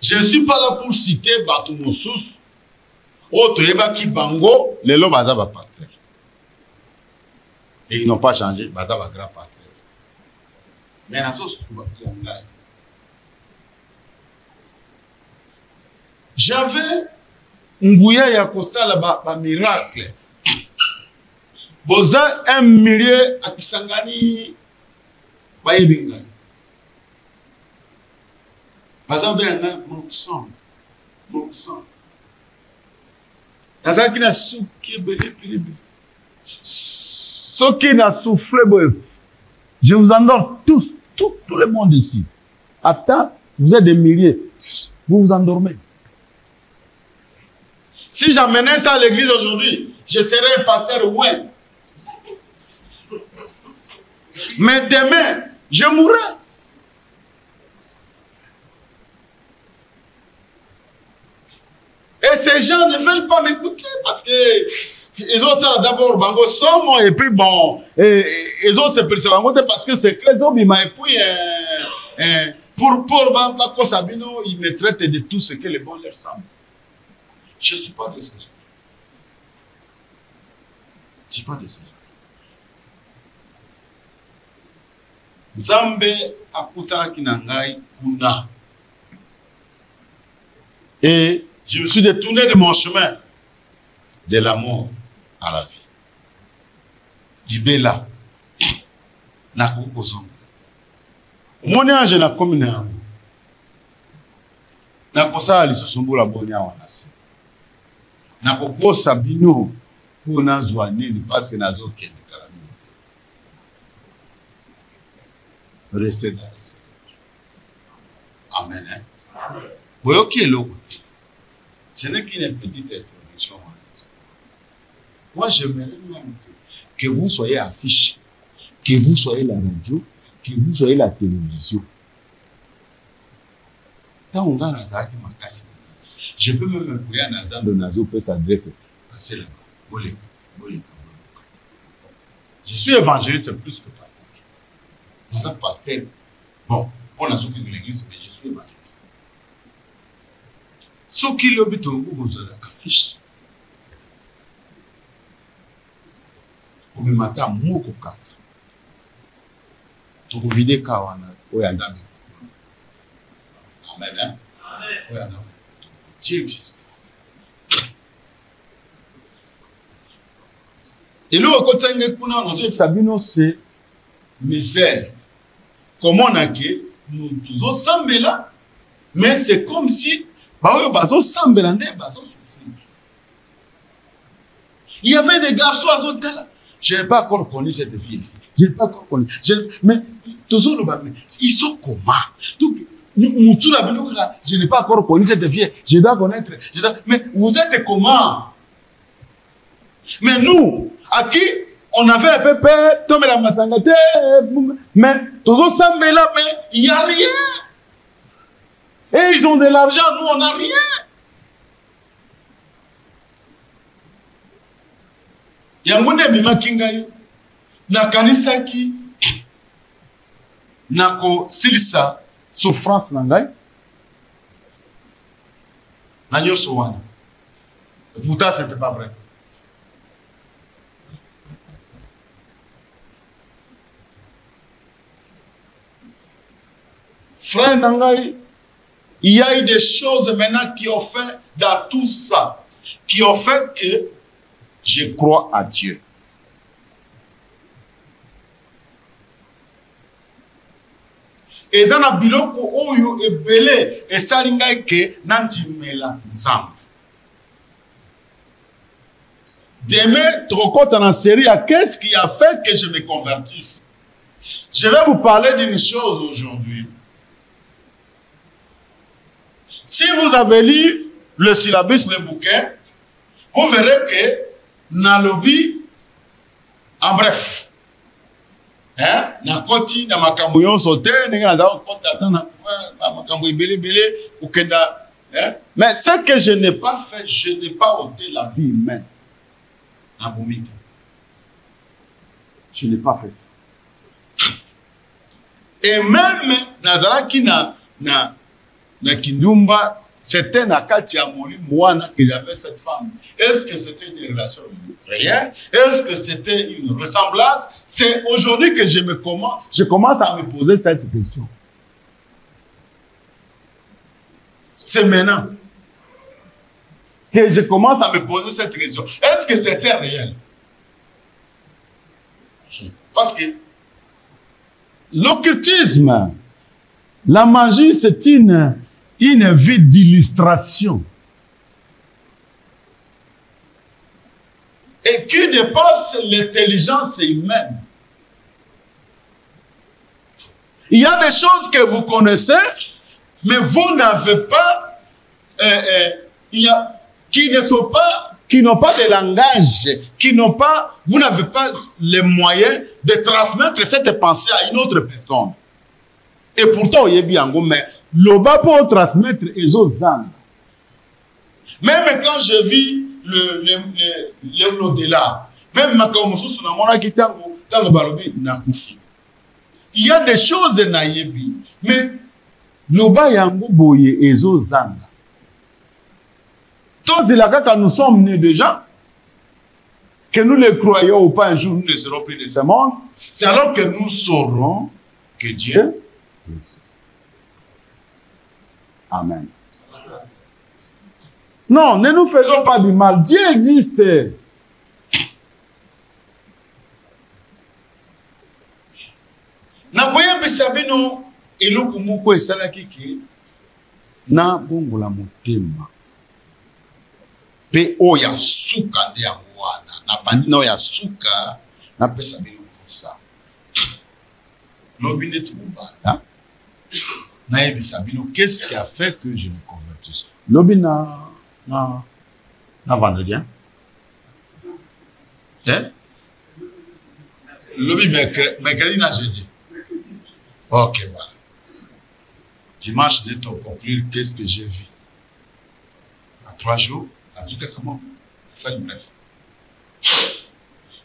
Je ne suis pas là pour citer bateau de sauce. Autre Ebaki Bango, les lots bazaba pasteur. Et ils n'ont pas changé, bazaba grand pasteur. Mais la sauce, j'avais Ngouya Yakosa là-bas, miracle. Boza un milieu à Kisangani, Bayebinga. Bazaba un Moukson. Nazaki na souki belé pilibi. Soki na soufflé boy. Je vous endors tous, tout le monde ici. Attends, vous êtes des milliers. Vous vous endormez. Si j'amenais ça à l'église aujourd'hui, je serais un pasteur ouais. Mais demain, je mourrai. Et ces gens ne veulent pas m'écouter parce que ils ont ça d'abord, bango somo, et puis bon, ils ont se percevoir parce que c'est très obima, et puis pour Bako Sabino, ils me traitent de tout ce que les bons leur semblent. Je ne suis pas de ces gens. Je ne suis pas de ces gens. Nzambe akutana kinangai kuna. Et je me suis détourné de mon chemin, de l'amour à la vie. Libela, na kukozonga. Mon ange na commune yango. Na kosa ali susumbula boni awanase. Na kokosa bino pour nazwa nini parce que nazo kende kala mino. Restez dans le Seigneur. Amen. Hein? Amen. Boyoki eloko. Ce n'est qu'une petite introduction. Moi, j'aimerais même que vous soyez affiché, que vous soyez la radio, que vous soyez la télévision. Quand on a Nazaki Makasi, je peux même envoyer un Nazar de Nazo peut s'adresser. Passez là-bas. Je suis évangéliste plus que pasteur. Nazar pasteur. Bon, on a sauté de l'église, mais je suis évangéliste. Ce qui le but vous affiche. Vous me matez à moko kaka. Tu vous videz kawana. Oyandame. Amen. Oyandame. Dieu existe. Et là, au côté de Kuna, Sabino, c'est misère. Comment on a que nous tous ensemble là, mais c'est comme si il y avait des garçons à ce là. Je n'ai pas encore connu cette fille. Je n'ai pas encore connu. Mais ils sont comment? Donc, je n'ai pas encore connu cette fille. Je dois connaître. Mais vous êtes comment? Mais nous, à qui on avait un peu peur, Tom et la Massangate, mais tous ensemble là, mais il n'y a rien. Et ils ont de l'argent, nous on n'a rien. Yangone bima kingai na kanisa ki nako silisa souffrance nangai na nyoso wana. Pourtant c'était pas vrai. Frère nangai, il y a eu des choses maintenant qui ont fait dans tout ça, qui ont fait que je crois à Dieu. Et ça na biloko oyo ebele et salinga ke nanti mela nzambe. Demain, trop dans la série, qu'est-ce qui a fait que je me convertisse? Je vais vous parler d'une chose aujourd'hui. Si vous avez lu le syllabus, le bouquin, vous verrez que Nalobi, en bref, hein, na koti na makambo yon sauté, na makambo ibele ou kenda, hein. Mais ce que je n'ai pas fait, je n'ai pas ôté la vie humaine. Je n'ai pas fait ça. Et même nazalaki na Kindumba, c'était na Katia Moli Moana que j'avais cette femme. Est-ce que c'était une relation réelle? Est-ce que c'était une ressemblance? C'est aujourd'hui que je commence à me poser cette question. C'est maintenant que je commence à me poser cette question. Est-ce que c'était réel? Parce que l'occultisme, la magie, c'est une vie d'illustration. Et qui dépasse l'intelligence humaine. Il y a des choses que vous connaissez, mais vous n'avez pas, qui n'ont pas de langage, vous n'avez pas les moyens de transmettre cette pensée à une autre personne. Et pourtant, il y a bien, mais l'oba pour transmettre les autres âmes. Même quand je vis l'au-delà, même il y a des choses naïbi, mais l'oba yango boye les autres âmes. Tous les cas quand nous sommes nés déjà, que nous les croyons ou pas, un jour nous ne serons plus de ce monde, c'est alors que nous saurons que Dieu existe. Amen. Non, ne nous faisons pas du mal. Dieu existe. Na boya bisabino eluku moko esalaki ki na bongola motema. Pe oya suka de wana na bandina oya suka na pesa bino pour ça. Lobine tout bala. Na ebisa bino, qu'est-ce qui a fait que je me convertisse? Lobina na vendredi. Hein? Lobi mercredi na jeudi. Ok, voilà. Dimanche de ton conclure, qu'est-ce que j'ai vu? À 3 jours, à du comment? Ça, bref.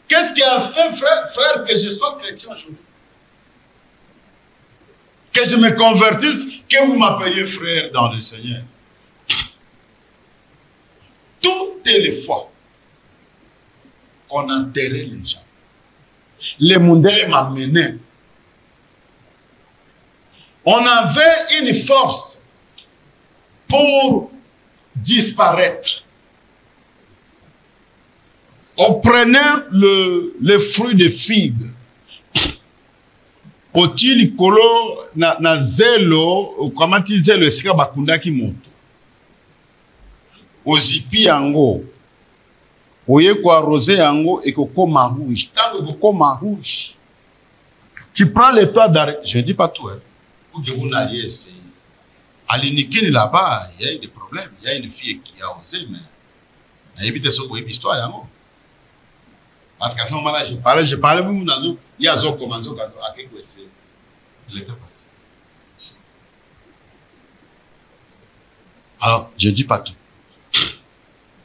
Qu'est-ce qui a fait, frère, que je sois chrétien aujourd'hui? Que je me convertisse, que vous m'appeliez frère dans le Seigneur. Toutes les fois qu'on enterrait les gens, les mondains m'amenaient. On avait une force pour disparaître. On prenait le fruit de figue. Otili kolo na zelo, kamati zelo esika bakundaki moto. Ozipi yango. Oye kwa rosé yango et koma rouge. Tant que koma rouge. Tu prends les toits d'arrêt. Je ne dis pas tout, hein. Pour que vous n'alliez essayer. À l'Inikini là-bas, il y a eu des problèmes. Il y a une fille qui a osé, mais il y a évité ce qu'on histoire yango. Parce qu'à ce moment-là, je parlais même dans il y a un commando à quelque chose. Il était parti. Alors, je ne dis pas tout.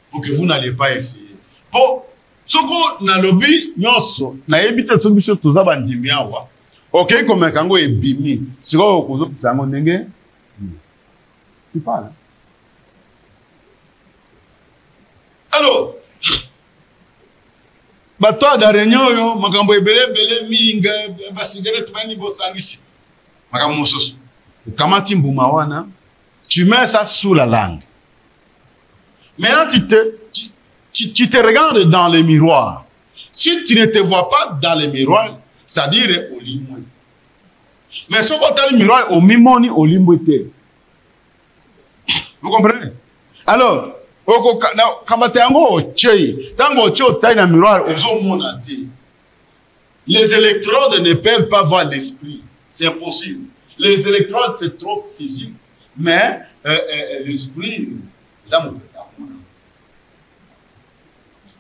Pour que vous n'allez pas essayer. Bon, ce qu'on a lobby, nous na évité ce que nous avons bandimia wa. Ok, comme un kango est bimi. Si vous avez un kango nenge, tu parles. Alors, toi, dans la réunion, makambo ebele minga, ba cigarette mani bo sangisi. Makambo mususu. Ukamati mbuma wana, tu mets ça sous la langue. Maintenant, tu te regardes dans le miroir. Si tu ne te vois pas dans le miroir, c'est-à-dire au limbo. Mais si on a le miroir, au mimoni, au limbo. Vous comprenez? Alors, les électrodes ne peuvent pas voir l'esprit. C'est impossible. Les électrodes, c'est trop physique. Mais l'esprit,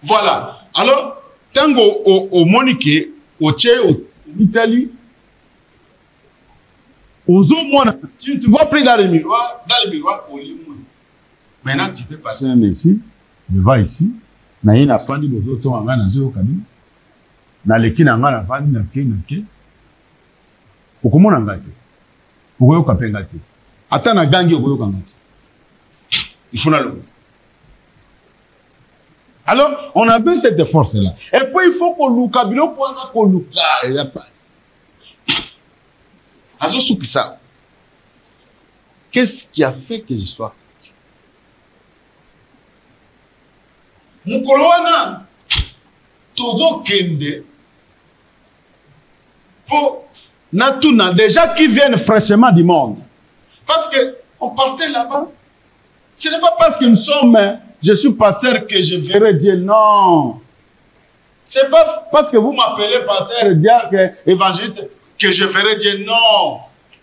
voilà. Alors, tango au monique, au tché, l'Italie. Tu vois plus dans le miroir, au lit. Maintenant, tu peux passer même ici, devant ici. Na yé na fandi bozo to anga na zo kabi. Na leki na nga na fandi na ke. Okomona ngate. Okoyo kapenga te. Ata na gangi okoyo kangate. Il faut la le. Alors, on a besoin de cette force-là. Et puis, il faut qu'on loue kabilo pour qu'on loue. Et la passe. Azo soukisa. Qu'est-ce qui a fait que je sois parti? Mon colonna, tozo kende, pour Natuna, déjà qui viennent fraîchement du monde. Parce que on partait là-bas. Ce n'est pas parce que nous sommes, je suis pasteur que je verrai Dieu. Non. Ce n'est pas parce que vous m'appelez pasteur, diacre, évangéliste, que je verrai Dieu. Non.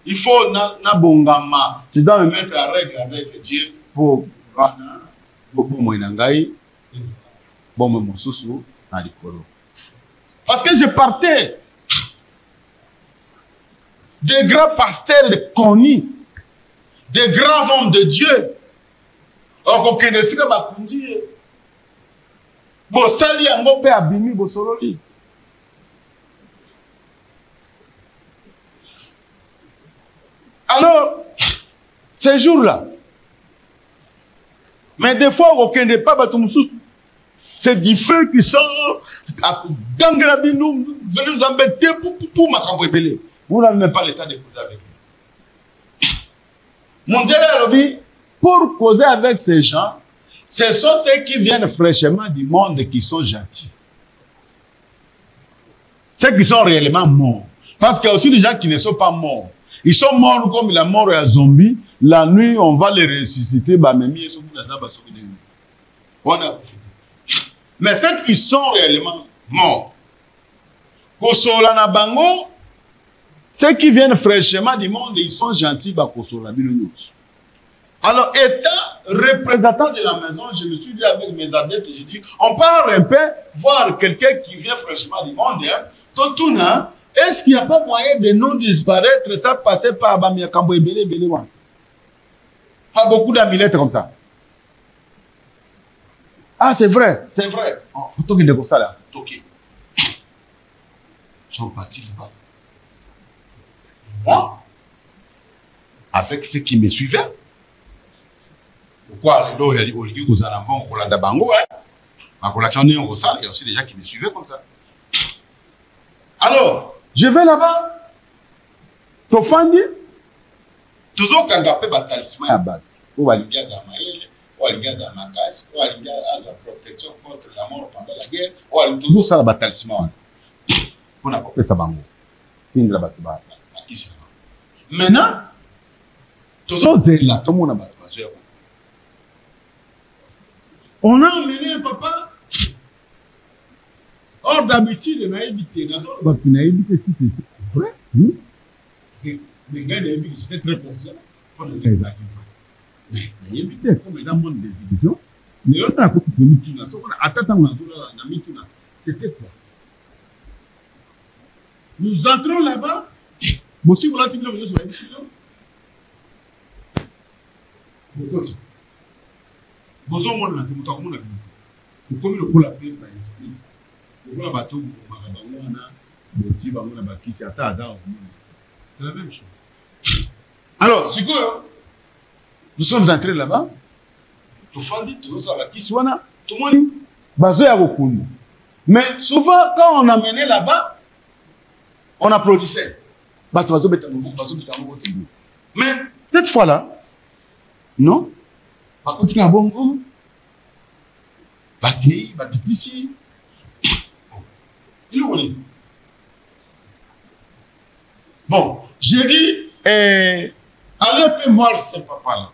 Il faut na bongama. Je dois me mettre en règle avec Dieu pour parce que je partais des grands pasteurs connus, des grands hommes de Dieu. Or, qu'on ne sait pas conduire. Bossali yango pe abimi bosololi. Alors, ces jours-là, mais des fois, aucun n'est pas battu. C'est du feu qui sort. Dans la vie, nous venez nous embêter pour ma cambrébélé. Vous n'avez même pas l'état de causer avec nous. Mon Dieu, pour causer avec ces gens, ce sont ceux qui viennent fraîchement du monde et qui sont gentils. Ceux qui sont réellement morts. Parce qu'il y a aussi des gens qui ne sont pas morts. Ils sont morts comme la mort est un zombie. La nuit, on va les ressusciter. Mais ceux qui sont réellement morts, ceux qui viennent fraîchement du monde, ils sont gentils. Alors, étant représentant de la maison, je me suis dit avec mes adeptes, j'ai dit, on part un peu voir quelqu'un qui vient fraîchement du monde. Hein. Est-ce qu'il n'y a pas moyen de nous disparaître sans passer par Bamia Kambo et Bélé Bélé? Pas beaucoup d'amulettes comme ça. Ah, c'est vrai, c'est vrai. Plutôt que de ça là. Ok. Ils sont partis là-bas. Moi, avec ceux qui me suivaient, pourquoi les deux, il y a des gens qui ont un bon Rolanda Bango, ma collation est au salle, il y a aussi des gens qui me suivaient comme ça. Alors, je vais là-bas. Tofandi. Toujours quand on a un talisman à battre. Ou à l'ingaz à Maël, ou à l'ingaz à Makas, ou à l'ingaz à la protection contre la mort pendant la guerre, ou à toujours ça le talisman. On a coupé ça bango. Maintenant, toujours là, tout le monde a battu. On a emmené un papa. Or, d'habitude, on a évité. On a évité si c'est vrai. Les gars, j'étais très conscient. Mais on a évité, comme les amants des illusions. Mais l'autre a coupé Mituna. C'était quoi? Nous entrons là-bas. Moi aussi, vous l'avez dit, vous avez dit, vous avez c'est la même chose. Alors, nous sommes entrés là-bas. Tout le monde. Mais souvent, quand on amenait là-bas, on applaudissait. Mais cette fois-là, non. Par contre, il y a un bon goût. Ici. Bon, j'ai dit, allez un peu voir ce papa-là.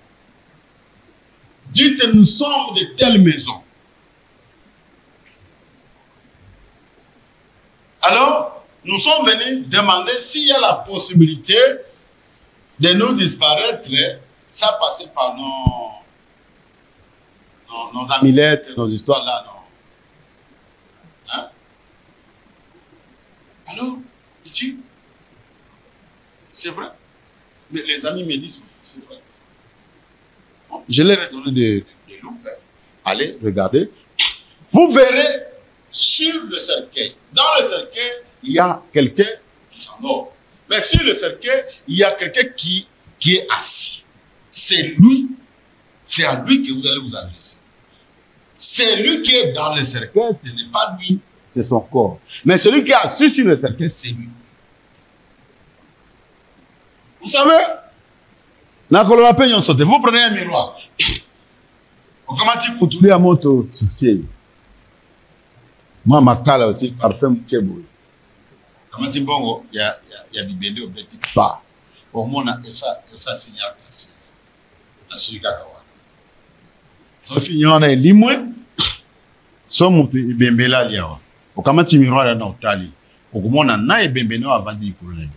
Dites, nous sommes de telle maison. Alors, nous sommes venus demander s'il y a la possibilité de nous disparaître, ça passer par nos amulettes, nos histoires là, non. Hein? Alors, il dit, C'est vrai. Mais les amis me disent, c'est vrai. Bon, je leur ai donné des loupes. Allez, regardez. Vous verrez sur le cercueil. Dans le cercueil, il y a quelqu'un qui s'endort. Mais sur le cercueil, il y a quelqu'un qui est assis. C'est lui. C'est à lui que vous allez vous adresser. C'est lui qui est dans le cercueil, ce n'est pas lui, c'est son corps. Mais celui qui est assis sur le cercueil, c'est lui. Vous savez, vous prenez un miroir. Comment tu peux trouver à moto? Moi, ma cala, tu parfum kebo. Comment tu bongo? Il y a bibende au petit pas. Au moins, ça signale cassé. La suite kakawa. Ça signale na limwe. So mutu ibembela liawa. Comment tu miroir na otali? Au moins, na ibembeno avant de problème.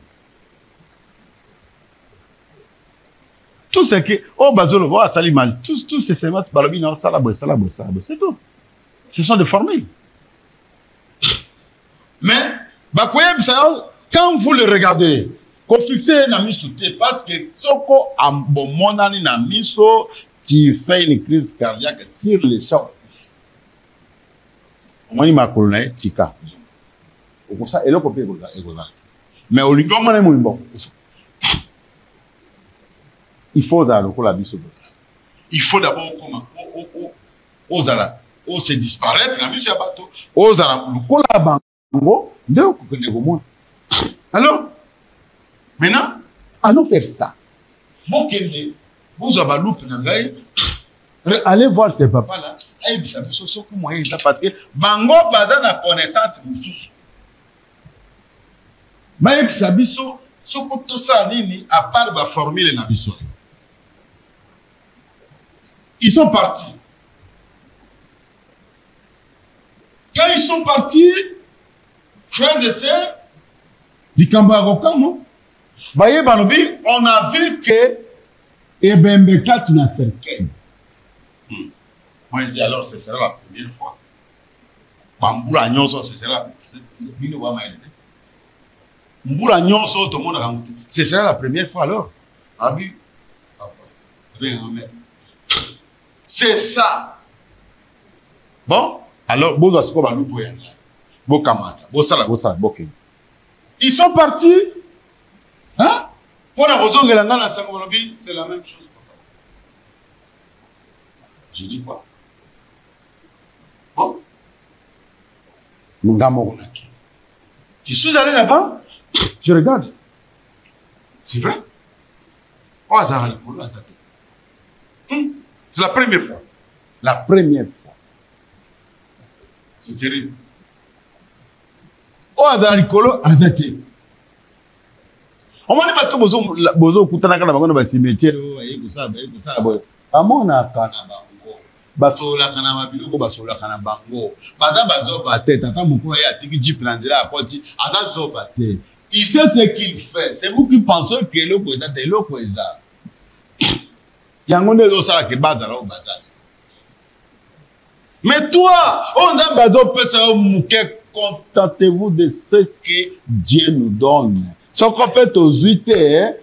Tout ce qui oh bazolo voit ça l'image tous ces séances balobi na salabo c'est tout. Ce sont des formules. Mais quand vous le regardez, qu'on fixe na miso parce que soko ambomonani na miso, tu fais une crise cardiaque sur les champs. Omoni makolona tika. Au ça eloko pe egoza. Mais au lingomane muimbo. Il faut il faut d'abord se disparaître la musique bateau. Alors, maintenant, allons faire ça. Allez voir ces papas là. Parce que bango baza na connaissance mususu. Mais sabiso soko to ça nini à part ba formule na biso. Ils sont partis. Quand ils sont partis, frères et sœurs, on a vu que Ebembe Katina cercueil. Moi, je dis alors, ce sera la première fois. Bamboula Nyonso, ce sera la première fois alors. Abi, c'est ça. Bon, alors, ils sont partis. Hein? Pour la raison que c'est la même chose. Je dis quoi? Bon. Je suis allé là-bas. Je regarde. C'est vrai. C'est la première fois. La première fois. C'est terrible. Oh, Azarikolo, Azati. On m'a dit que bozo kutana kana bango na cimetière amona kana bango basola kana mabiloko basola kana bango bazo bate tata mukolo ya tiki jeep na ndela akoti azazo bate. Il sait ce qu'il fait. C'est vous qui pensez que l'eau est l'eau eza. Yangonde lo sala ke bazala o bazala. Mais toi, on a bazo pesa muke. Contentez-vous de ce que Dieu nous donne. Ce qu'on peut aux 8 mais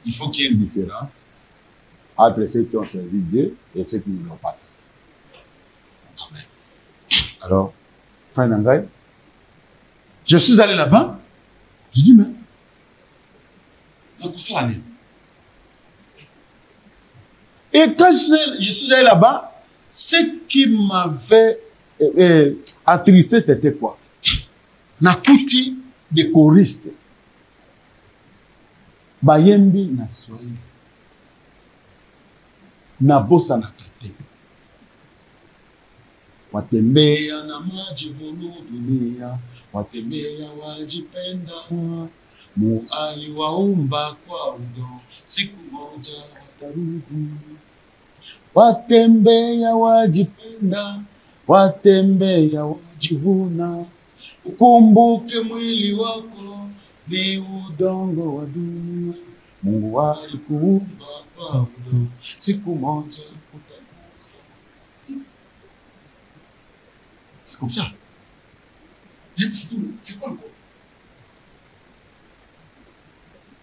il faut qu'il y ait une différence entre ceux qui ont servi Dieu et ceux qui ne l'ont pas fait. Amen. Alors, frère Nangai, je suis allé là-bas, je dis, mais, donc ça l'année. Et quand je suis allé là-bas, ce qui m'avait attristé, c'était quoi? Nakuti de choristes. Bayembi na Swahili. Na bossa na kate. Watembea na majivuno dunia. Watembea wajipenda. Muali waumba kwa udo. Siku moja watarudi. Watembea wajipenda, watembea wajivuna. Ukumbuke mwili wako ni udongo wa dunia. Mungu alikuumba kwa udongo, siku moja utakufa. C'est comme ça. dis, mais c'est quoi encore?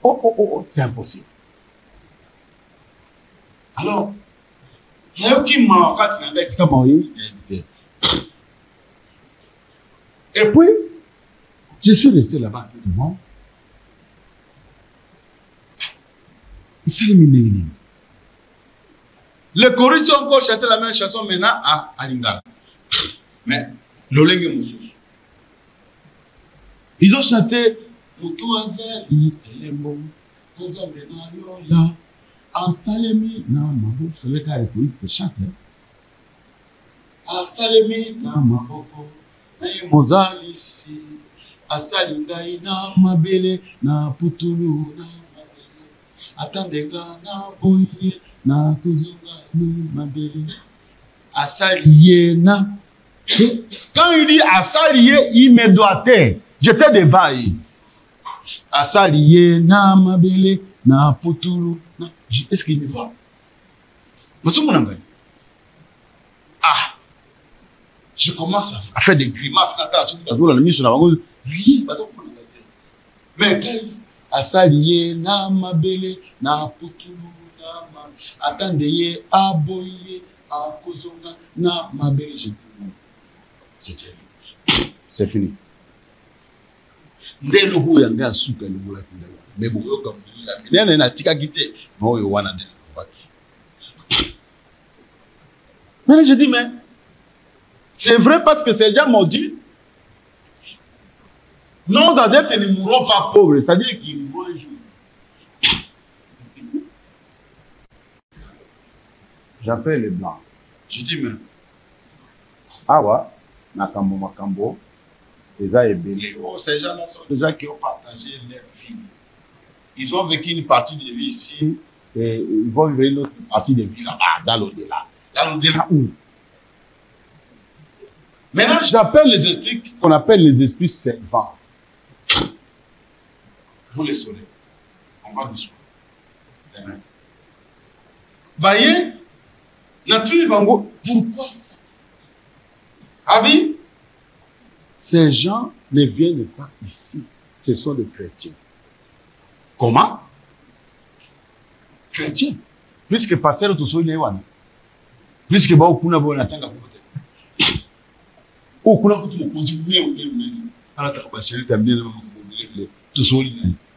Oh, c'est impossible. Alors, il y a qui m'a quand il a dit, c'est comme et puis, je suis resté là-bas tout le monde. Les choristes ont encore chanté la même chanson maintenant à Lingala. Mais, l'Olenge Moussous. Ils ont chanté Moutou Azali, Elembo, Azamena Yola, Asalemi, na Mabou. C'est le cas des choristes qui chantent. Asalemi, na Maboko, na Mozalisi, Asalingai, na Mabele, na Putulu, na Mabele, Atandega, na Boye, na Kuzunga, na Mabele, Asalié, na. Quand il dit Asalié, il me doit être. J'étais devant lui. Asalié, na Mabele, na Putulu. Est-ce qu'il me voit? Ah! Je commence à faire des grimaces. Mais quand il dit Asalié, na Mabele, na Putulu, na Mabele, attendez, aboye, à Kozonga, na Mabele, c'est fini. Mais je dis, mais c'est vrai parce que ces gens m'ont dit, nos adeptes ne mourront pas pauvres, c'est-à-dire qu'ils mourront un jour. J'appelle les blancs. Je dis, mais Awa, Nakambo Makambo, ces gens-là sont des gens qui ont partagé leur vie. Ils ont vécu une partie de vie ici et ils vont vivre une autre partie de vie là-bas, dans l'au-delà. Dans l'au-delà où? Maintenant, j'appelle les esprits qu'on appelle les esprits servants. Vous les saurez. On va doucement. Amen. Baye, nature bango, pourquoi ça? Abi, ces gens ne viennent pas ici. Ce sont des chrétiens. Comment? Chrétiens. Puisque passer tout seul, puisque ba okuna bo natanga kote. Okuna kote mo konzi ne. Ala ta ba chéri ta bien tout seul.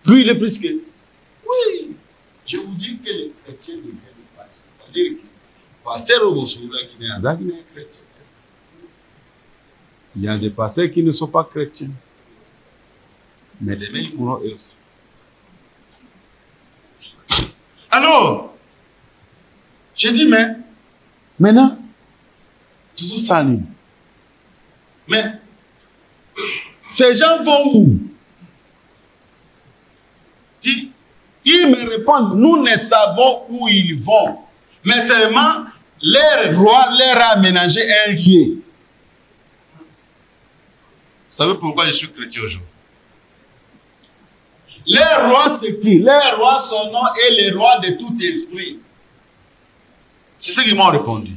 Lui il est plus que oui. Je vous dis que les chrétiens ne viennent pas ici. C'est-à-dire que passer au Bossoula qui n'est pas chrétien. Il y a des pasteurs qui ne sont pas chrétiens. Mais demain, ils mourront eux aussi. Alors, j'ai dit, mais, maintenant, toujours ça, mais, ces gens vont où? Ils me répondent, nous ne savons où ils vont. Mais seulement, leur roi leur a aménagé un lieu. Vous savez pourquoi je suis chrétien aujourd'hui? Les rois, c'est qui? Les rois, son nom est le roi de tout esprit. C'est ce qu'ils m'ont répondu.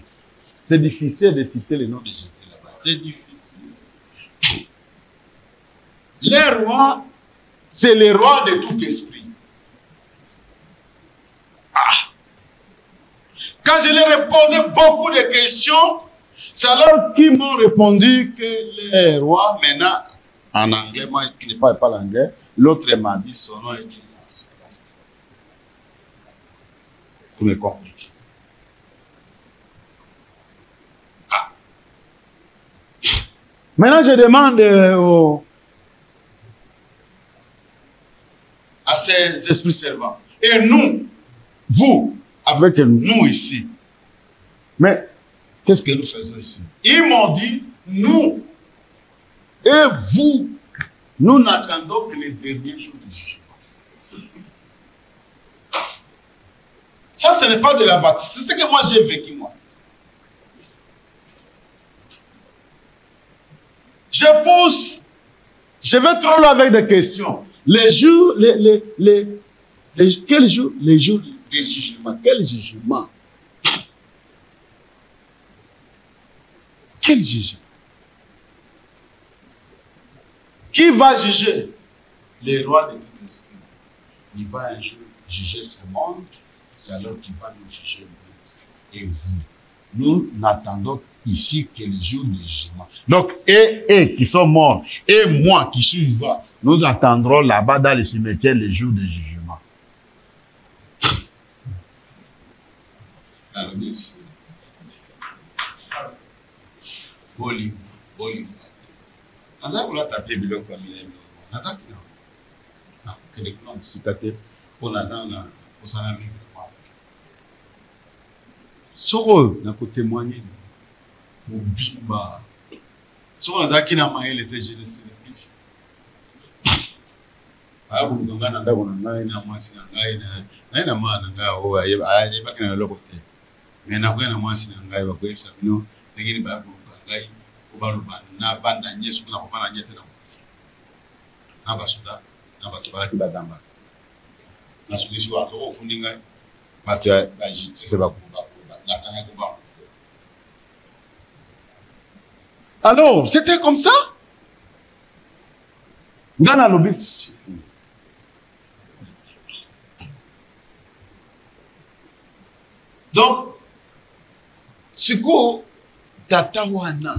C'est difficile de citer le nom de Jésus là-bas. C'est difficile. Les rois, c'est le roi de tout esprit. Ah! Quand je leur ai posé beaucoup de questions, c'est alors qu'ils m'ont répondu que les rois, maintenant, en anglais, moi qui ne parle pas l'anglais, l'autre m'a dit son nom est Christ. Vous me comprenez? Ah. Maintenant, je demande à ces esprits servants. Et nous, vous, avec nous ici, mais qu'est-ce que nous faisons ici? Ils m'ont dit, nous et vous, nous n'attendons que les derniers jours du jugement. Ça, ce n'est pas de la bâtisse. C'est ce que moi j'ai vécu, moi. Je pousse, je vais trop loin avec des questions. Les jours, quel jour? Les jours des jugements. Quel jugement? Quel jugement? Qui va juger? Les rois de tout esprit. Il va un jour juger ce monde, c'est alors qu'il va nous juger. Et vous, nous n'attendons ici que le jour du jugement. Donc, et qui sont morts, et moi qui suis vivant, nous attendrons là-bas dans le cimetière le jour du jugement. Alors, ici, Bollywood. Naza kula taper biloko milé. Naza kina. Na kele non sitaté pour naza na osana vivre. Soro na ko témoigner. Mobimba. Soro naza kina maele te je ne sais plus. Ba ku nganga na ndako na ngai na mwasi na ngai na ma na ngai o aye ba kina loko te. Mais na ko na mwasi na ngai ba ko efisa bino ngiri ba ku ngai. Na vanda nyesu kuna kupana nyete na mwasi. Na basuda, na batu balaki badamba. Na sulusi wa ko fundinga batu ba jitise ba kuba na kanga kuba. Alors, c'était comme ça. Ngana lobi. Donc, siko tata wana.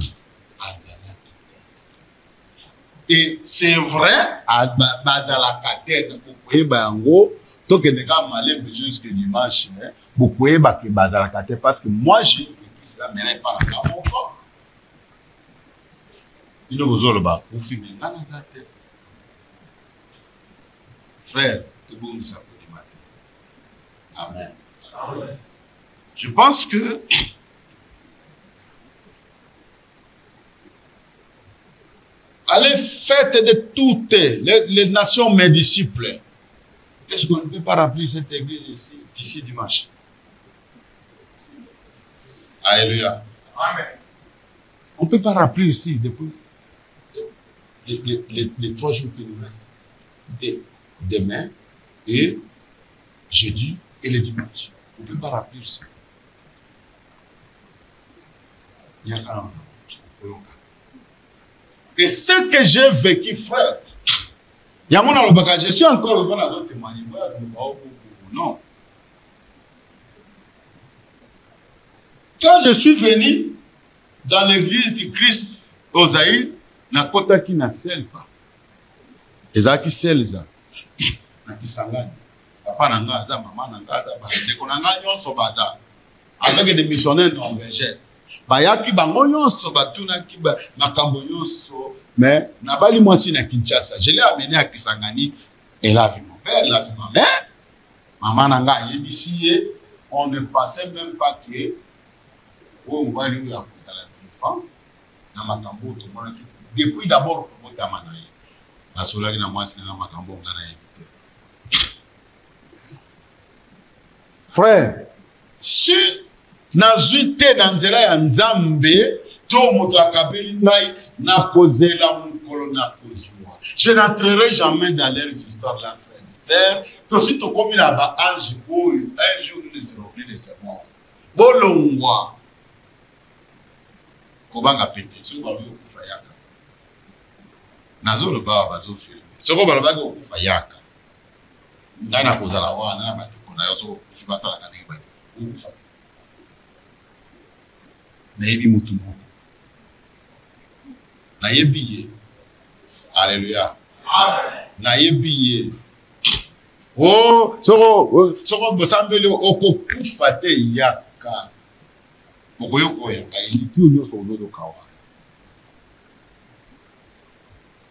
Et c'est vrai, à Bazalakate, vous pouvez bango, tant que les gars m'allaient jusque dimanche, vous pouvez baquer Bazalakate parce que moi j'ai fait cela, mais n'est pas la mon corps. Il ne vous a pas. Vous filmez dans la tête. Frère, c'est bon, nous savons du matin. Amen. Amen. Je pense que allez, faites de toutes les nations mes disciples. Est-ce qu'on ne peut pas remplir cette église ici dimanche? Alléluia. Amen. On ne peut pas remplir ici depuis les 3 jours qui nous restent. Demain et jeudi et le dimanche. On ne peut pas remplir ça. Il y a 40 ans. Et ce que j'ai vécu, frère, je suis encore vivant dans un témoignage. Non. Quand je suis venu dans l'église du Christ au Zaïre, na kota qui na sel pas. Eza qui sel za. Na kisangani. Papa nanga aza, maman nanga aza, ndeko nanga nyonso baza. Avec des missionnaires norvégiens. Bayaki bango nyonso batuna ki makambo nyonso. Mais nabali mwasi na Kinshasa, je l'ai amené à Kisangani. Elle a vu mon père, elle a vu ma mère. Maman nanga yebisi, on ne pensait même pas que on va lui apporter la enfant. Na makambo to mona ki depuis d'abord pour monter à Manaï. La solari na mwasi na makambo ngana yebite. Frère, si nazute na nzela ya Nzambe to moto akabeli ngai na kozela mukolo na kozwa. Je n'entrerai jamais dans leurs histoires là, frères et sœurs. Tout si to komi na ba ange boyo, un jour ils ne seront plus de ces morts. Bolongwa. Kobanga pete, so ba yo kufa yaka. Nazo lo ba bazo filme. So ko ba ba go kufa yaka. Ngana kozala wana na batiko na yo so sibasa la kaniki ba. Kufa. Na yebi mutu moko. Na yebi ye. Alléluia. Amen. Na yebi ye. Oh, soko bosambele okokufa te yaka. Okoyoko yaka elipi onyoso ozodo kawa.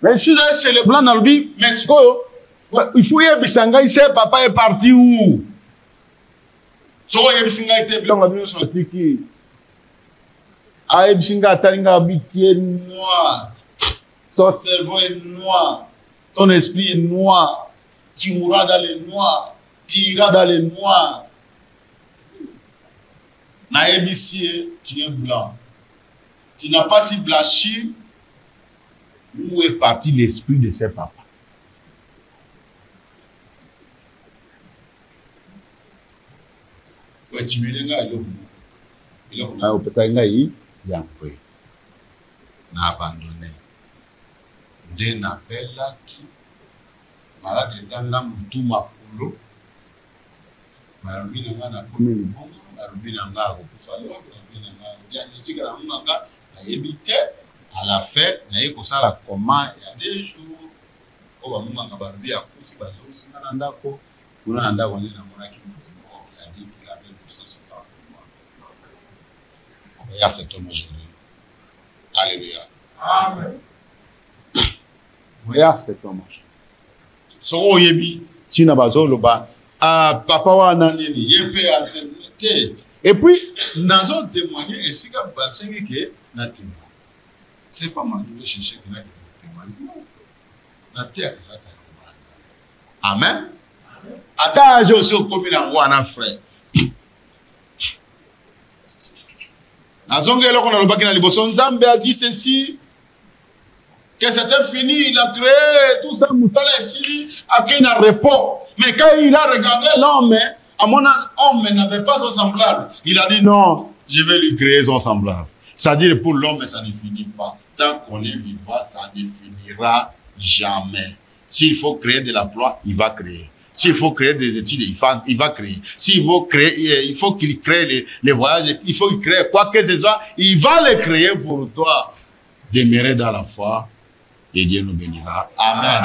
Mais si là c'est le blanc dans le bif, mais il faut yebisa ngai se papa est parti où? Soko yebisa ngai te blanc la sur tiki. Aïbsinga talinga habité noir. Ton cerveau est noir. Ton esprit est noir. Tu mourras dans les noirs. Tu iras dans les noirs. Naïbisi, tu es blanc. Tu n'as pas si blanchi. Où est parti l'esprit de ses papas? Ouais, tu me dis, il a abandonné. nde napelaki malade ezanga mutu makolo balobi na nga nakomi libongo balobi na nga akokufa lo balobi na nga diagnostique na nga nayebi te à la fin naye kosala koma ya 2 jours oyo bamonganga balobi akufi bazosinga na ndako kuna na ndako nde namonaki moto moko a dit qu'il avait pour ça se faire pour moi. Regarde cet homme aujourd'hui. Alléluia. Amen. Regarde cet homme. Soko oyebi tina bazoloba papa wana nini ye mpe atete. Et puis nazo témoigner esika basengi ke na témoigner. C'est pas moi qui vais chercher que na témoigner. Na terre là ta. Amen. Ata je aussi comme na wana frère. Nazonge eloko na lobaki na liboso Nzambe a dit ceci que c'était fini, il a créé tout ça, Moussala et Sili, à qui il a répond. Mais quand il a regardé l'homme, à mon homme n'avait pas son semblable. Il a dit non, je vais lui créer son semblable. C'est-à-dire pour l'homme, ça ne finit pas. Tant qu'on est vivant, ça ne finira jamais. S'il faut créer de l'emploi, il va créer. S'il faut créer des études, il va créer. S'il faut créer, il faut qu'il crée les voyages, il faut qu'il crée quoi que ce soit, il va les créer pour toi. Demeurer dans la foi et Dieu nous bénira. Amen.